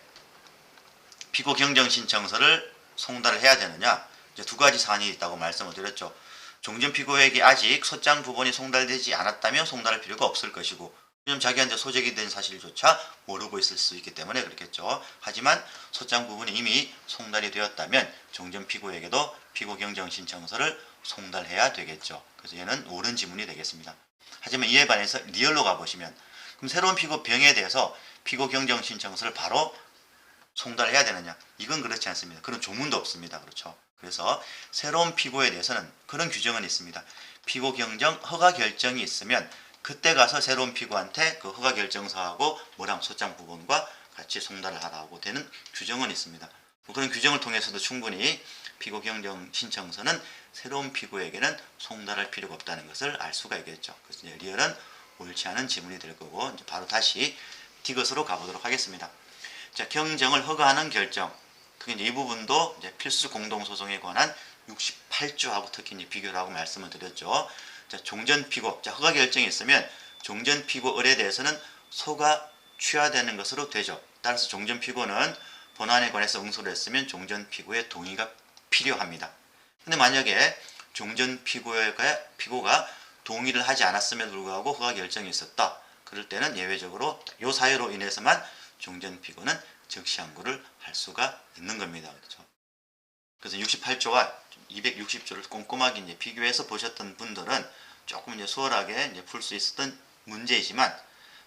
피고 경정 신청서를 송달을 해야 되느냐? 이제 두 가지 사안이 있다고 말씀을 드렸죠. 종전 피고에게 아직 소장 부분이 송달되지 않았다면 송달할 필요가 없을 것이고, 왜냐면 자기가 이제 소재기 된 사실조차 모르고 있을 수 있기 때문에 그렇겠죠. 하지만 소장 부분이 이미 송달이 되었다면 종전 피고에게도 피고 경정 신청서를 송달해야 되겠죠. 그래서 얘는 옳은 지문이 되겠습니다. 하지만 이에 반해서 리얼로 가보시면 그럼 새로운 피고 병에 대해서 피고 경정 신청서를 바로 송달해야 되느냐? 이건 그렇지 않습니다. 그런 조문도 없습니다. 그렇죠. 그래서 새로운 피고에 대해서는 그런 규정은 있습니다. 피고 경정 허가 결정이 있으면 그때 가서 새로운 피고한테 그 허가 결정서하고 모랑 소장 부분과 같이 송달을 하라고 되는 규정은 있습니다. 그런 규정을 통해서도 충분히 피고 경정 신청서는 새로운 피고에게는 송달할 필요가 없다는 것을 알 수가 있겠죠. 그래서 이제 리얼은 옳지 않은 지문이 될 거고 이제 바로 다시 디귿으로 가보도록 하겠습니다. 자, 경정을 허가하는 결정. 특히 이제 이 부분도 이제 필수 공동소송에 관한 68조하고 특히 이제 비교를 하고 말씀을 드렸죠. 자, 종전 피고, 자, 허가 결정이 있으면 종전 피고 을에 대해서는 소가 취하되는 것으로 되죠. 따라서 종전 피고는 본안에 관해서 응소를 했으면 종전 피고의 동의가 필요합니다. 근데 만약에 종전 피고가 동의를 하지 않았음에도 불구하고 허가 결정이 있었다. 그럴 때는 예외적으로 이 사유로 인해서만 종전 피고는 즉시 항고를 할 수가 있는 겁니다. 그렇죠? 그래서 68조와 260조를 꼼꼼하게 이제 비교해서 보셨던 분들은 조금 이제 수월하게 이제 풀 수 있었던 문제이지만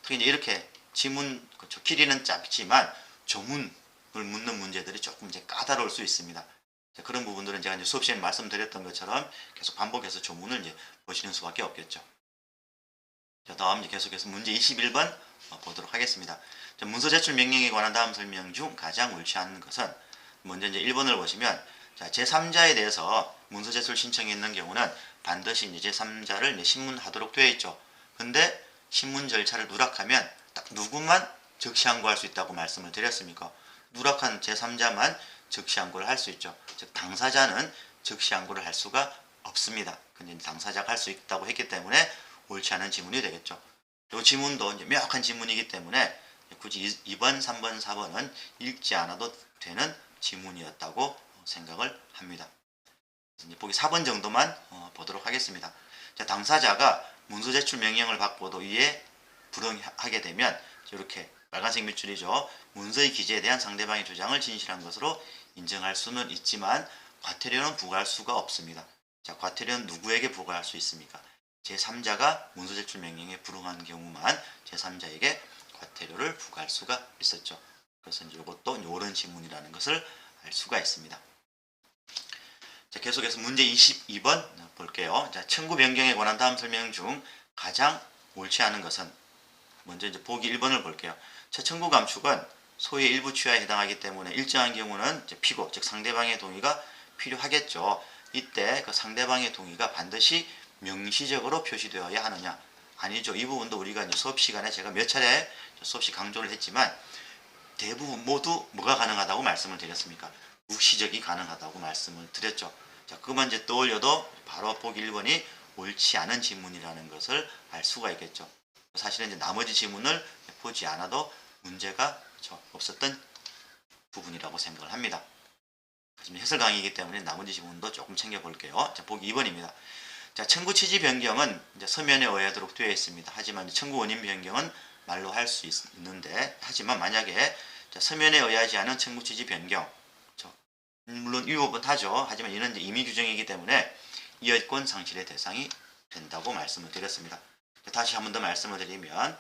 특히 이제 이렇게 지문 그렇죠. 길이는 짧지만 조문을 묻는 문제들이 조금 이제 까다로울 수 있습니다. 그런 부분들은 제가 이제 수업 시간에 말씀드렸던 것처럼 계속 반복해서 조문을 이제 보시는 수밖에 없겠죠. 자, 다음 이제 계속해서 문제 21번 보도록 하겠습니다. 자, 문서 제출 명령에 관한 다음 설명 중 가장 옳지 않은 것은 먼저 이제 1번을 보시면 자, 제3자에 대해서 문서 제출 신청이 있는 경우는 반드시 이제 제3자를 이제 신문하도록 되어 있죠. 근데 신문 절차를 누락하면 딱 누구만 즉시 항고할 수 있다고 말씀을 드렸습니까? 누락한 제3자만 즉시 항고를 할 수 있죠. 즉 당사자는 즉시 항고를 할 수가 없습니다. 근데 당사자가 할 수 있다고 했기 때문에 옳지 않은 지문이 되겠죠. 이 지문도 이제 명확한 지문이기 때문에 굳이 2번, 3번, 4번은 읽지 않아도 되는 지문이었다고 생각을 합니다. 이제 보기 4번 정도만 보도록 하겠습니다. 자, 당사자가 문서 제출 명령을 받고도 이에 불응하게 되면 이렇게 빨간색 밑줄이죠. 문서의 기재에 대한 상대방의 주장을 진실한 것으로 인정할 수는 있지만 과태료는 부과할 수가 없습니다. 자, 과태료는 누구에게 부과할 수 있습니까? 제3자가 문서 제출 명령에 불응한 경우만 제3자에게 과태료를 부과할 수가 있었죠. 그래서 이제 이것도 옳은 지문이라는 것을 알 수가 있습니다. 자, 계속해서 문제 22번 볼게요. 자, 청구 변경에 관한 다음 설명 중 가장 옳지 않은 것은 먼저 이제 보기 1번을 볼게요. 자, 청구 감축은 소의 일부 취하에 해당하기 때문에 일정한 경우는 이제 피고, 즉 상대방의 동의가 필요하겠죠. 이때 그 상대방의 동의가 반드시 명시적으로 표시되어야 하느냐? 아니죠. 이 부분도 우리가 이제 수업 시간에 제가 몇 차례 수업시 강조를 했지만 대부분 모두 뭐가 가능하다고 말씀을 드렸습니까? 묵시적이 가능하다고 말씀을 드렸죠. 자, 그만 이제 떠올려도 바로 보기 1번이 옳지 않은 지문이라는 것을 알 수가 있겠죠. 사실은 이제 나머지 지문을 보지 않아도 문제가 없었던 부분이라고 생각을 합니다. 하지만 해설 강의이기 때문에 나머지 지문도 조금 챙겨볼게요. 자, 보기 2번입니다. 자, 청구 취지 변경은 이제 서면에 의하도록 되어 있습니다. 하지만 청구 원인 변경은 말로 할 수 있는데, 하지만 만약에 서면에 의하지 않은 청구 취지 변경, 물론 위법은 하죠. 하지만 이는 이제 임의 규정이기 때문에 이의권 상실의 대상이 된다고 말씀을 드렸습니다. 다시 한 번 더 말씀을 드리면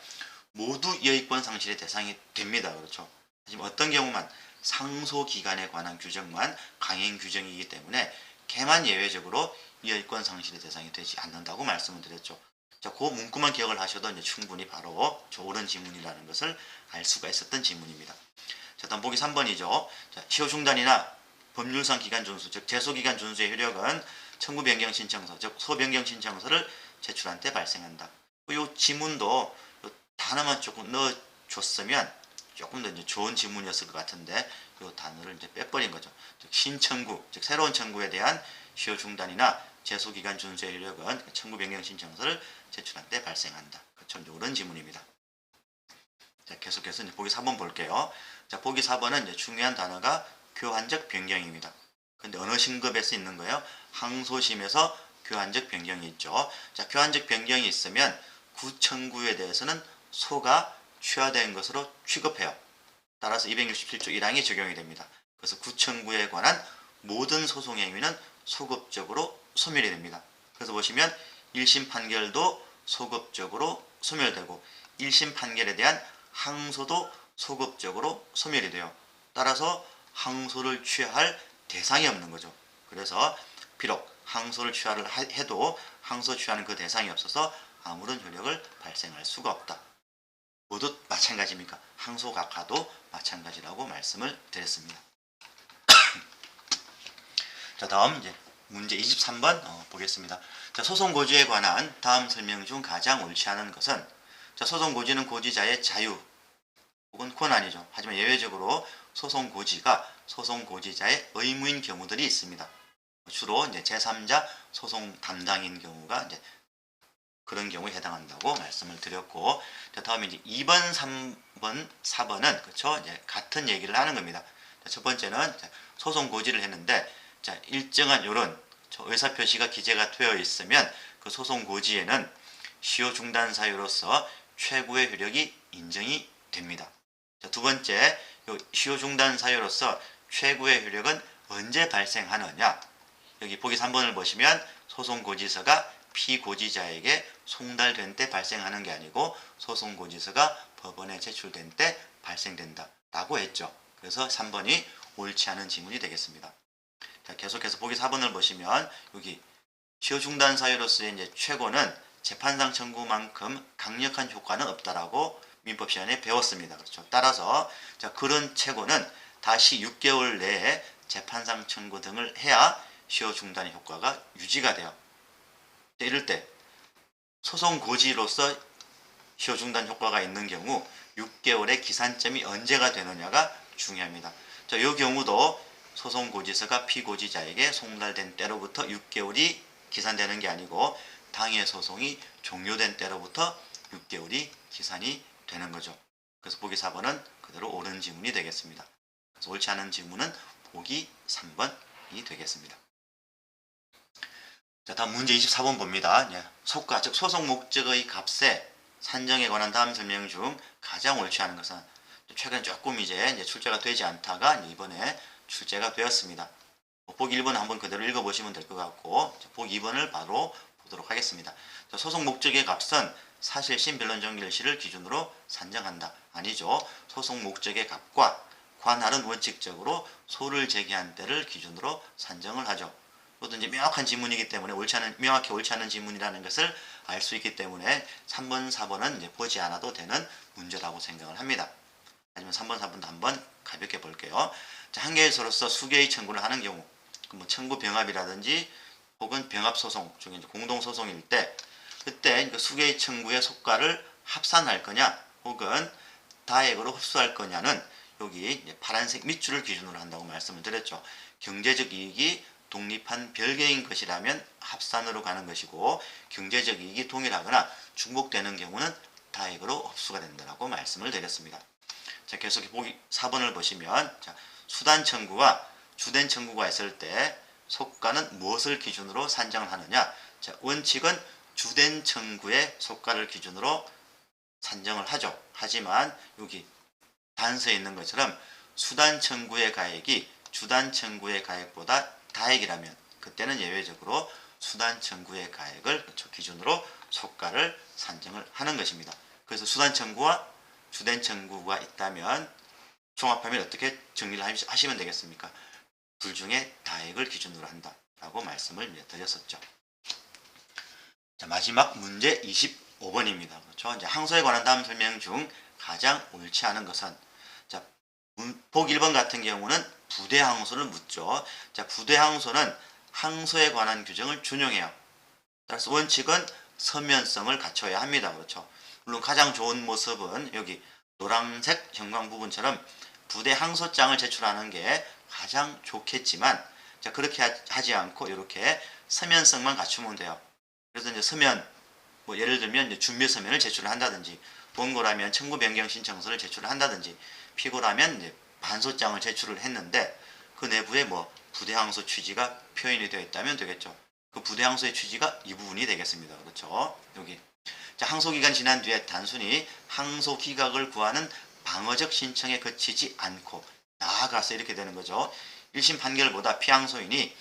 모두 이의권 상실의 대상이 됩니다. 그렇죠. 하지만 어떤 경우만 상소 기간에 관한 규정만 강행 규정이기 때문에 걔만 예외적으로 이의권 상실의 대상이 되지 않는다고 말씀을 드렸죠. 자, 그 문구만 기억을 하셔도 이제 충분히 바로 옳은 지문이라는 것을 알 수가 있었던 지문입니다. 자, 다음 보기 3번이죠. 자, 시효 중단이나 법률상 기간 준수, 즉 제소기간 준수의 효력은 청구 변경 신청서, 즉 소변경 신청서를 제출한 때 발생한다. 이 지문도 단어만 조금 넣어줬으면 조금 더 이제 좋은 지문이었을 것 같은데 이 단어를 이제 빼버린 거죠. 즉 신청구, 즉 새로운 청구에 대한 시효 중단이나 제소기간 준수의 효력은 청구 변경 신청서를 제출한 때 발생한다. 그렇죠. 옳은 지문입니다. 자, 계속해서 이제 보기 4번 볼게요. 자, 보기 4번은 이제 중요한 단어가 교환적 변경입니다. 근데 어느 신급에서 있는 거예요? 항소심에서 교환적 변경이 있죠. 자, 교환적 변경이 있으면 구청구에 대해서는 소가 취하된 것으로 취급해요. 따라서 267조 1항이 적용이 됩니다. 그래서 구청구에 관한 모든 소송 행위는 소급적으로 소멸이 됩니다. 그래서 보시면 1심 판결도 소급적으로 소멸되고 1심 판결에 대한 항소도 소급적으로 소멸이 돼요. 따라서 항소를 취하할 대상이 없는 거죠. 그래서 비록 항소를 취하를 해도 항소 취하는 그 대상이 없어서 아무런 효력을 발생할 수가 없다. 모두 마찬가지입니까? 항소각하도 마찬가지라고 말씀을 드렸습니다. 자, 다음 이제 문제 23번 보겠습니다. 자, 소송 고지에 관한 다음 설명 중 가장 옳지 않은 것은, 자, 소송 고지는 고지자의 자유 혹은 권한이죠. 하지만 예외적으로 소송 고지가 소송 고지자의 의무인 경우들이 있습니다. 주로 이제 제3자 소송 담당인 경우가 이제 그런 경우에 해당한다고 말씀을 드렸고, 자, 다음에 이제 2번, 3번, 4번은 그렇죠. 이제 같은 얘기를 하는 겁니다. 자, 첫 번째는 소송 고지를 했는데, 자, 일정한 요런 의사표시가 기재가 되어 있으면 그 소송 고지에는 시효 중단 사유로서 최고의 효력이 인정이 됩니다. 자, 두 번째, 요 시효 중단 사유로서 최고의 효력은 언제 발생하느냐? 여기 보기 3번을 보시면 소송 고지서가 피고지자에게 송달된 때 발생하는 게 아니고 소송 고지서가 법원에 제출된 때 발생된다 라고 했죠. 그래서 3번이 옳지 않은 지문이 되겠습니다. 자, 계속해서 보기 4번을 보시면 여기 시효 중단 사유로서의 이제 최고는 재판상 청구만큼 강력한 효과는 없다라고 민법 시간에 배웠습니다. 그렇죠. 따라서 자, 그런 최고는 다시 6개월 내에 재판상 청구 등을 해야 시효 중단의 효과가 유지가 돼요. 이럴 때 소송 고지로서 시효 중단 효과가 있는 경우 6개월의 기산점이 언제가 되느냐가 중요합니다. 자, 이 경우도 소송 고지서가 피고지자에게 송달된 때로부터 6개월이 기산되는 게 아니고 당해 소송이 종료된 때로부터 6개월이 기산이 되는 거죠. 그래서 보기 4번은 그대로 옳은 지문이 되겠습니다. 그래서 옳지 않은 지문은 보기 3번이 되겠습니다. 자, 다음 문제 24번 봅니다. 속가, 즉 소송 목적의 값의 산정에 관한 다음 설명 중 가장 옳지 않은 것은, 최근 조금 이제 출제가 되지 않다가 이번에 출제가 되었습니다. 보기 1번 한번 그대로 읽어보시면 될 것 같고, 보기 2번을 바로 보도록 하겠습니다. 자, 소송 목적의 값은 사실심 변론정결시를 기준으로 산정한다. 아니죠. 소송 목적의 값과 관할은 원칙적으로 소를 제기한 때를 기준으로 산정을 하죠. 이것도 이제 명확한 지문이기 때문에 명확히 옳지 않은 지문이라는 것을 알 수 있기 때문에 3번, 4번은 이제 보지 않아도 되는 문제라고 생각을 합니다. 하지만 3번, 4번도 한번 가볍게 볼게요. 자, 한 개의 소로서 수개의 청구를 하는 경우, 뭐 청구 병합이라든지 혹은 병합소송 중에 이제 공동소송일 때, 그때 그 수개의 청구의 속가를 합산할 거냐 혹은 다액으로 흡수할 거냐는 여기 파란색 밑줄을 기준으로 한다고 말씀을 드렸죠. 경제적 이익이 독립한 별개인 것이라면 합산으로 가는 것이고, 경제적 이익이 동일하거나 중복되는 경우는 다액으로 흡수가 된다고 말씀을 드렸습니다. 자, 계속 보기 4번을 보시면, 자, 수단 청구와 주된 청구가 있을 때 속가는 무엇을 기준으로 산정을 하느냐? 자, 원칙은 주된 청구의 속가를 기준으로 산정을 하죠. 하지만 여기 단서에 있는 것처럼 수단 청구의 가액이 주단 청구의 가액보다 다액이라면 그때는 예외적으로 수단 청구의 가액을 기준으로 속가를 산정을 하는 것입니다. 그래서 수단 청구와 주된 청구가 있다면 종합하면 어떻게 정리를 하시면 되겠습니까? 둘 중에 다액을 기준으로 한다라고 말씀을 드렸었죠. 자, 마지막 문제 25번입니다. 그렇죠? 이제 항소에 관한 다음 설명 중 가장 옳지 않은 것은, 자, 보기 1번 같은 경우는 부대 항소를 묻죠. 자, 부대 항소는 항소에 관한 규정을 준용해요. 따라서 원칙은 서면성을 갖춰야 합니다. 그렇죠? 물론 가장 좋은 모습은 여기 노란색 형광 부분처럼 부대 항소장을 제출하는 게 가장 좋겠지만, 자, 그렇게 하지 않고 이렇게 서면성만 갖추면 돼요. 그래서 이제 서면, 뭐 예를 들면 이제 준비 서면을 제출을 한다든지, 원고라면 청구 변경 신청서를 제출을 한다든지, 피고라면 이제 반소장을 제출을 했는데 그 내부에 뭐 부대 항소 취지가 표현이 되어 있다면 되겠죠. 그 부대 항소의 취지가 이 부분이 되겠습니다. 그렇죠? 여기. 자, 항소기간 지난 뒤에 단순히 항소기각을 구하는 방어적 신청에 그치지 않고 나아가서 이렇게 되는 거죠. 1심 판결보다 피항소인이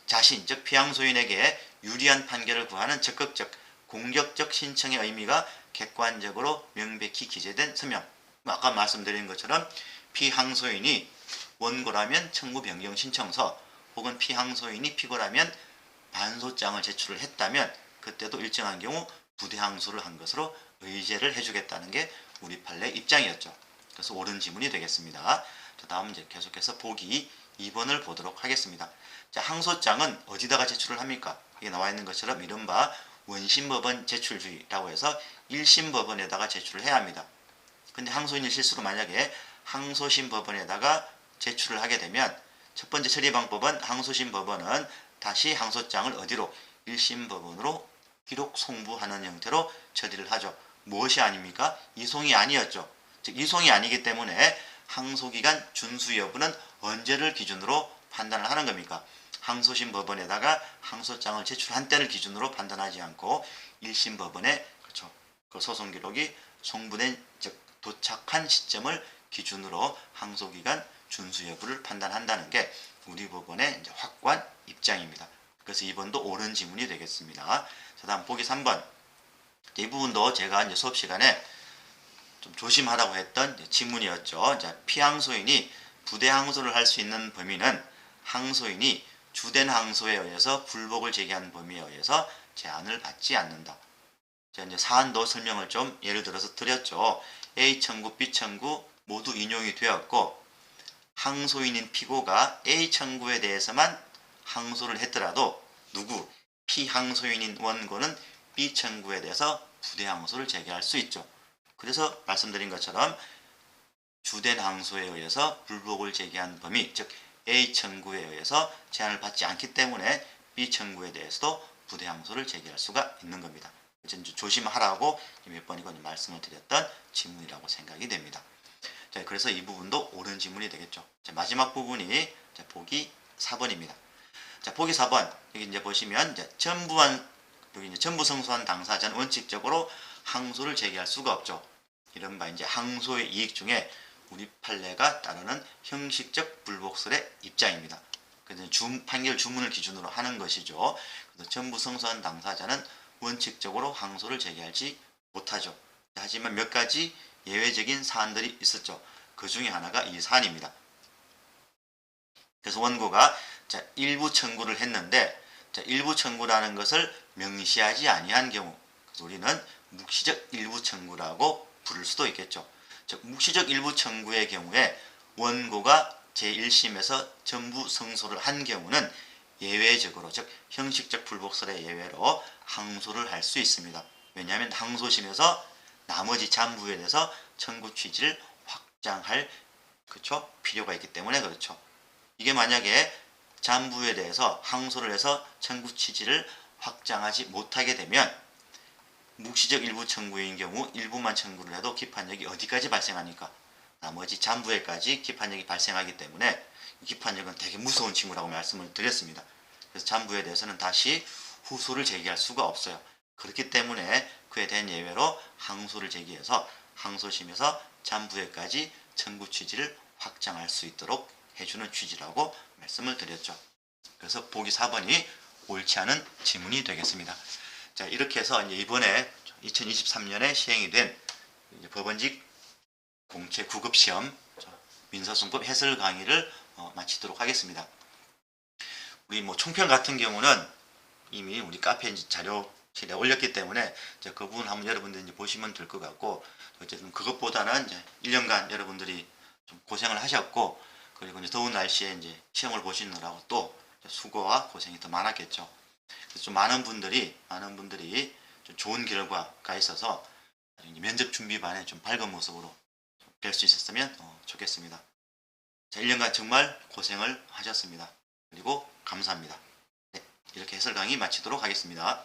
자신, 즉 피항소인에게 유리한 판결을 구하는 적극적, 공격적 신청의 의미가 객관적으로 명백히 기재된 서명. 아까 말씀드린 것처럼 피항소인이 원고라면 청구 변경 신청서, 혹은 피항소인이 피고라면 반소장을 제출을 했다면 그때도 일정한 경우 부대 항소를 한 것으로 의제를 해주겠다는 게 우리 판례 입장이었죠. 그래서 옳은 지문이 되겠습니다. 자, 다음 이제 계속해서 보기 2번을 보도록 하겠습니다. 자, 항소장은 어디다가 제출을 합니까? 이게 나와 있는 것처럼 이른바 원심법원 제출주의라고 해서 1심 법원에다가 제출을 해야 합니다. 근데 항소인이 실수로 만약에 항소심 법원에다가 제출을 하게 되면 첫 번째 처리 방법은 항소심 법원은 다시 항소장을 어디로? 1심 법원으로 기록 송부하는 형태로 처리를 하죠. 무엇이 아닙니까? 이송이 아니었죠. 즉 이송이 아니기 때문에 항소기간 준수 여부는 언제를 기준으로 판단을 하는 겁니까? 항소심 법원에다가 항소장을 제출한 때를 기준으로 판단하지 않고 1심 법원에 그렇죠. 그 소송 기록이 송부된 즉 도착한 시점을 기준으로 항소기간 준수 여부를 판단한다는 게 우리 법원의 이제 확고한 입장입니다. 그래서 2번도 옳은 지문이 되겠습니다. 자, 다음 보기 3번. 이 부분도 제가 이제 수업 시간에 좀 조심하라고 했던 지문이었죠. 자, 피항소인이 부대 항소를 할 수 있는 범위는 항소인이 주된 항소에 의해서 불복을 제기한 범위에 의해서 제한을 받지 않는다. 제가 이제 사안도 설명을 좀 예를 들어서 드렸죠. A 청구, B 청구 모두 인용이 되었고 항소인인 피고가 A 청구에 대해서만 항소를 했더라도 누구? 피항소인인 원고는 B 청구에 대해서 부대 항소를 제기할 수 있죠. 그래서 말씀드린 것처럼 주된 항소에 의해서 불복을 제기한 범위, 즉 A 청구에 의해서 제한을 받지 않기 때문에 B 청구에 대해서도 부대 항소를 제기할 수가 있는 겁니다. 조심하라고 몇 번이고 말씀을 드렸던 지문이라고 생각이 됩니다. 자, 그래서 이 부분도 옳은 지문이 되겠죠. 자, 마지막 부분이 자, 보기 4번입니다. 자, 보기 4번 여기 이제 보시면 이제 여기 이제 전부 성소한 당사자는 원칙적으로 항소를 제기할 수가 없죠. 이른바 이제 항소의 이익 중에 우리 판례가 따르는 형식적 불복설의 입장입니다. 그래서 판결 주문을 기준으로 하는 것이죠. 그래서 전부 성소한 당사자는 원칙적으로 항소를 제기하지 못하죠. 하지만 몇 가지 예외적인 사안들이 있었죠. 그 중에 하나가 이 사안입니다. 그래서 원고가 자, 일부 청구를 했는데 자, 일부 청구라는 것을 명시하지 아니한 경우 그래서 우리는 묵시적 일부 청구라고 부를 수도 있겠죠. 즉 묵시적 일부 청구의 경우에 원고가 제1심에서 전부 성소를 한 경우는 예외적으로 즉 형식적 불복설의 예외로 항소를 할 수 있습니다. 왜냐하면 항소심에서 나머지 잔부에 대해서 청구 취지를 확장할 그렇죠? 필요가 있기 때문에 그렇죠. 이게 만약에 잔부에 대해서 항소를 해서 청구 취지를 확장하지 못하게 되면 묵시적 일부 청구인 경우 일부만 청구를 해도 기판력이 어디까지 발생하니까 나머지 잔부에까지 기판력이 발생하기 때문에 기판력은 되게 무서운 징후라고 말씀을 드렸습니다. 그래서 잔부에 대해서는 다시 후소를 제기할 수가 없어요. 그렇기 때문에 그에 대한 예외로 항소를 제기해서 항소심에서 잔부에까지 청구 취지를 확장할 수 있도록 해주는 취지라고 말씀을 드렸죠. 그래서 보기 4번이 옳지 않은 지문이 되겠습니다. 자, 이렇게 해서 이번에 2023년에 시행이 된 법원직 공채 9급 시험 민사소송법 해설 강의를 마치도록 하겠습니다. 우리 총평 같은 경우는 이미 우리 카페 자료실에 올렸기 때문에 그 부분 한번 여러분들이 보시면 될 것 같고 어쨌든 그것보다는 이제 1년간 여러분들이 좀 고생을 하셨고 그리고 이제 더운 날씨에 이제 시험을 보시느라고 또 수고와 고생이 더 많았겠죠. 그래서 좀 많은 분들이 좀 좋은 결과가 있어서 면접 준비반에 좀 밝은 모습으로 뵐 수 있었으면 좋겠습니다. 자, 1년간 정말 고생을 하셨습니다. 그리고 감사합니다. 네, 이렇게 해설 강의 마치도록 하겠습니다.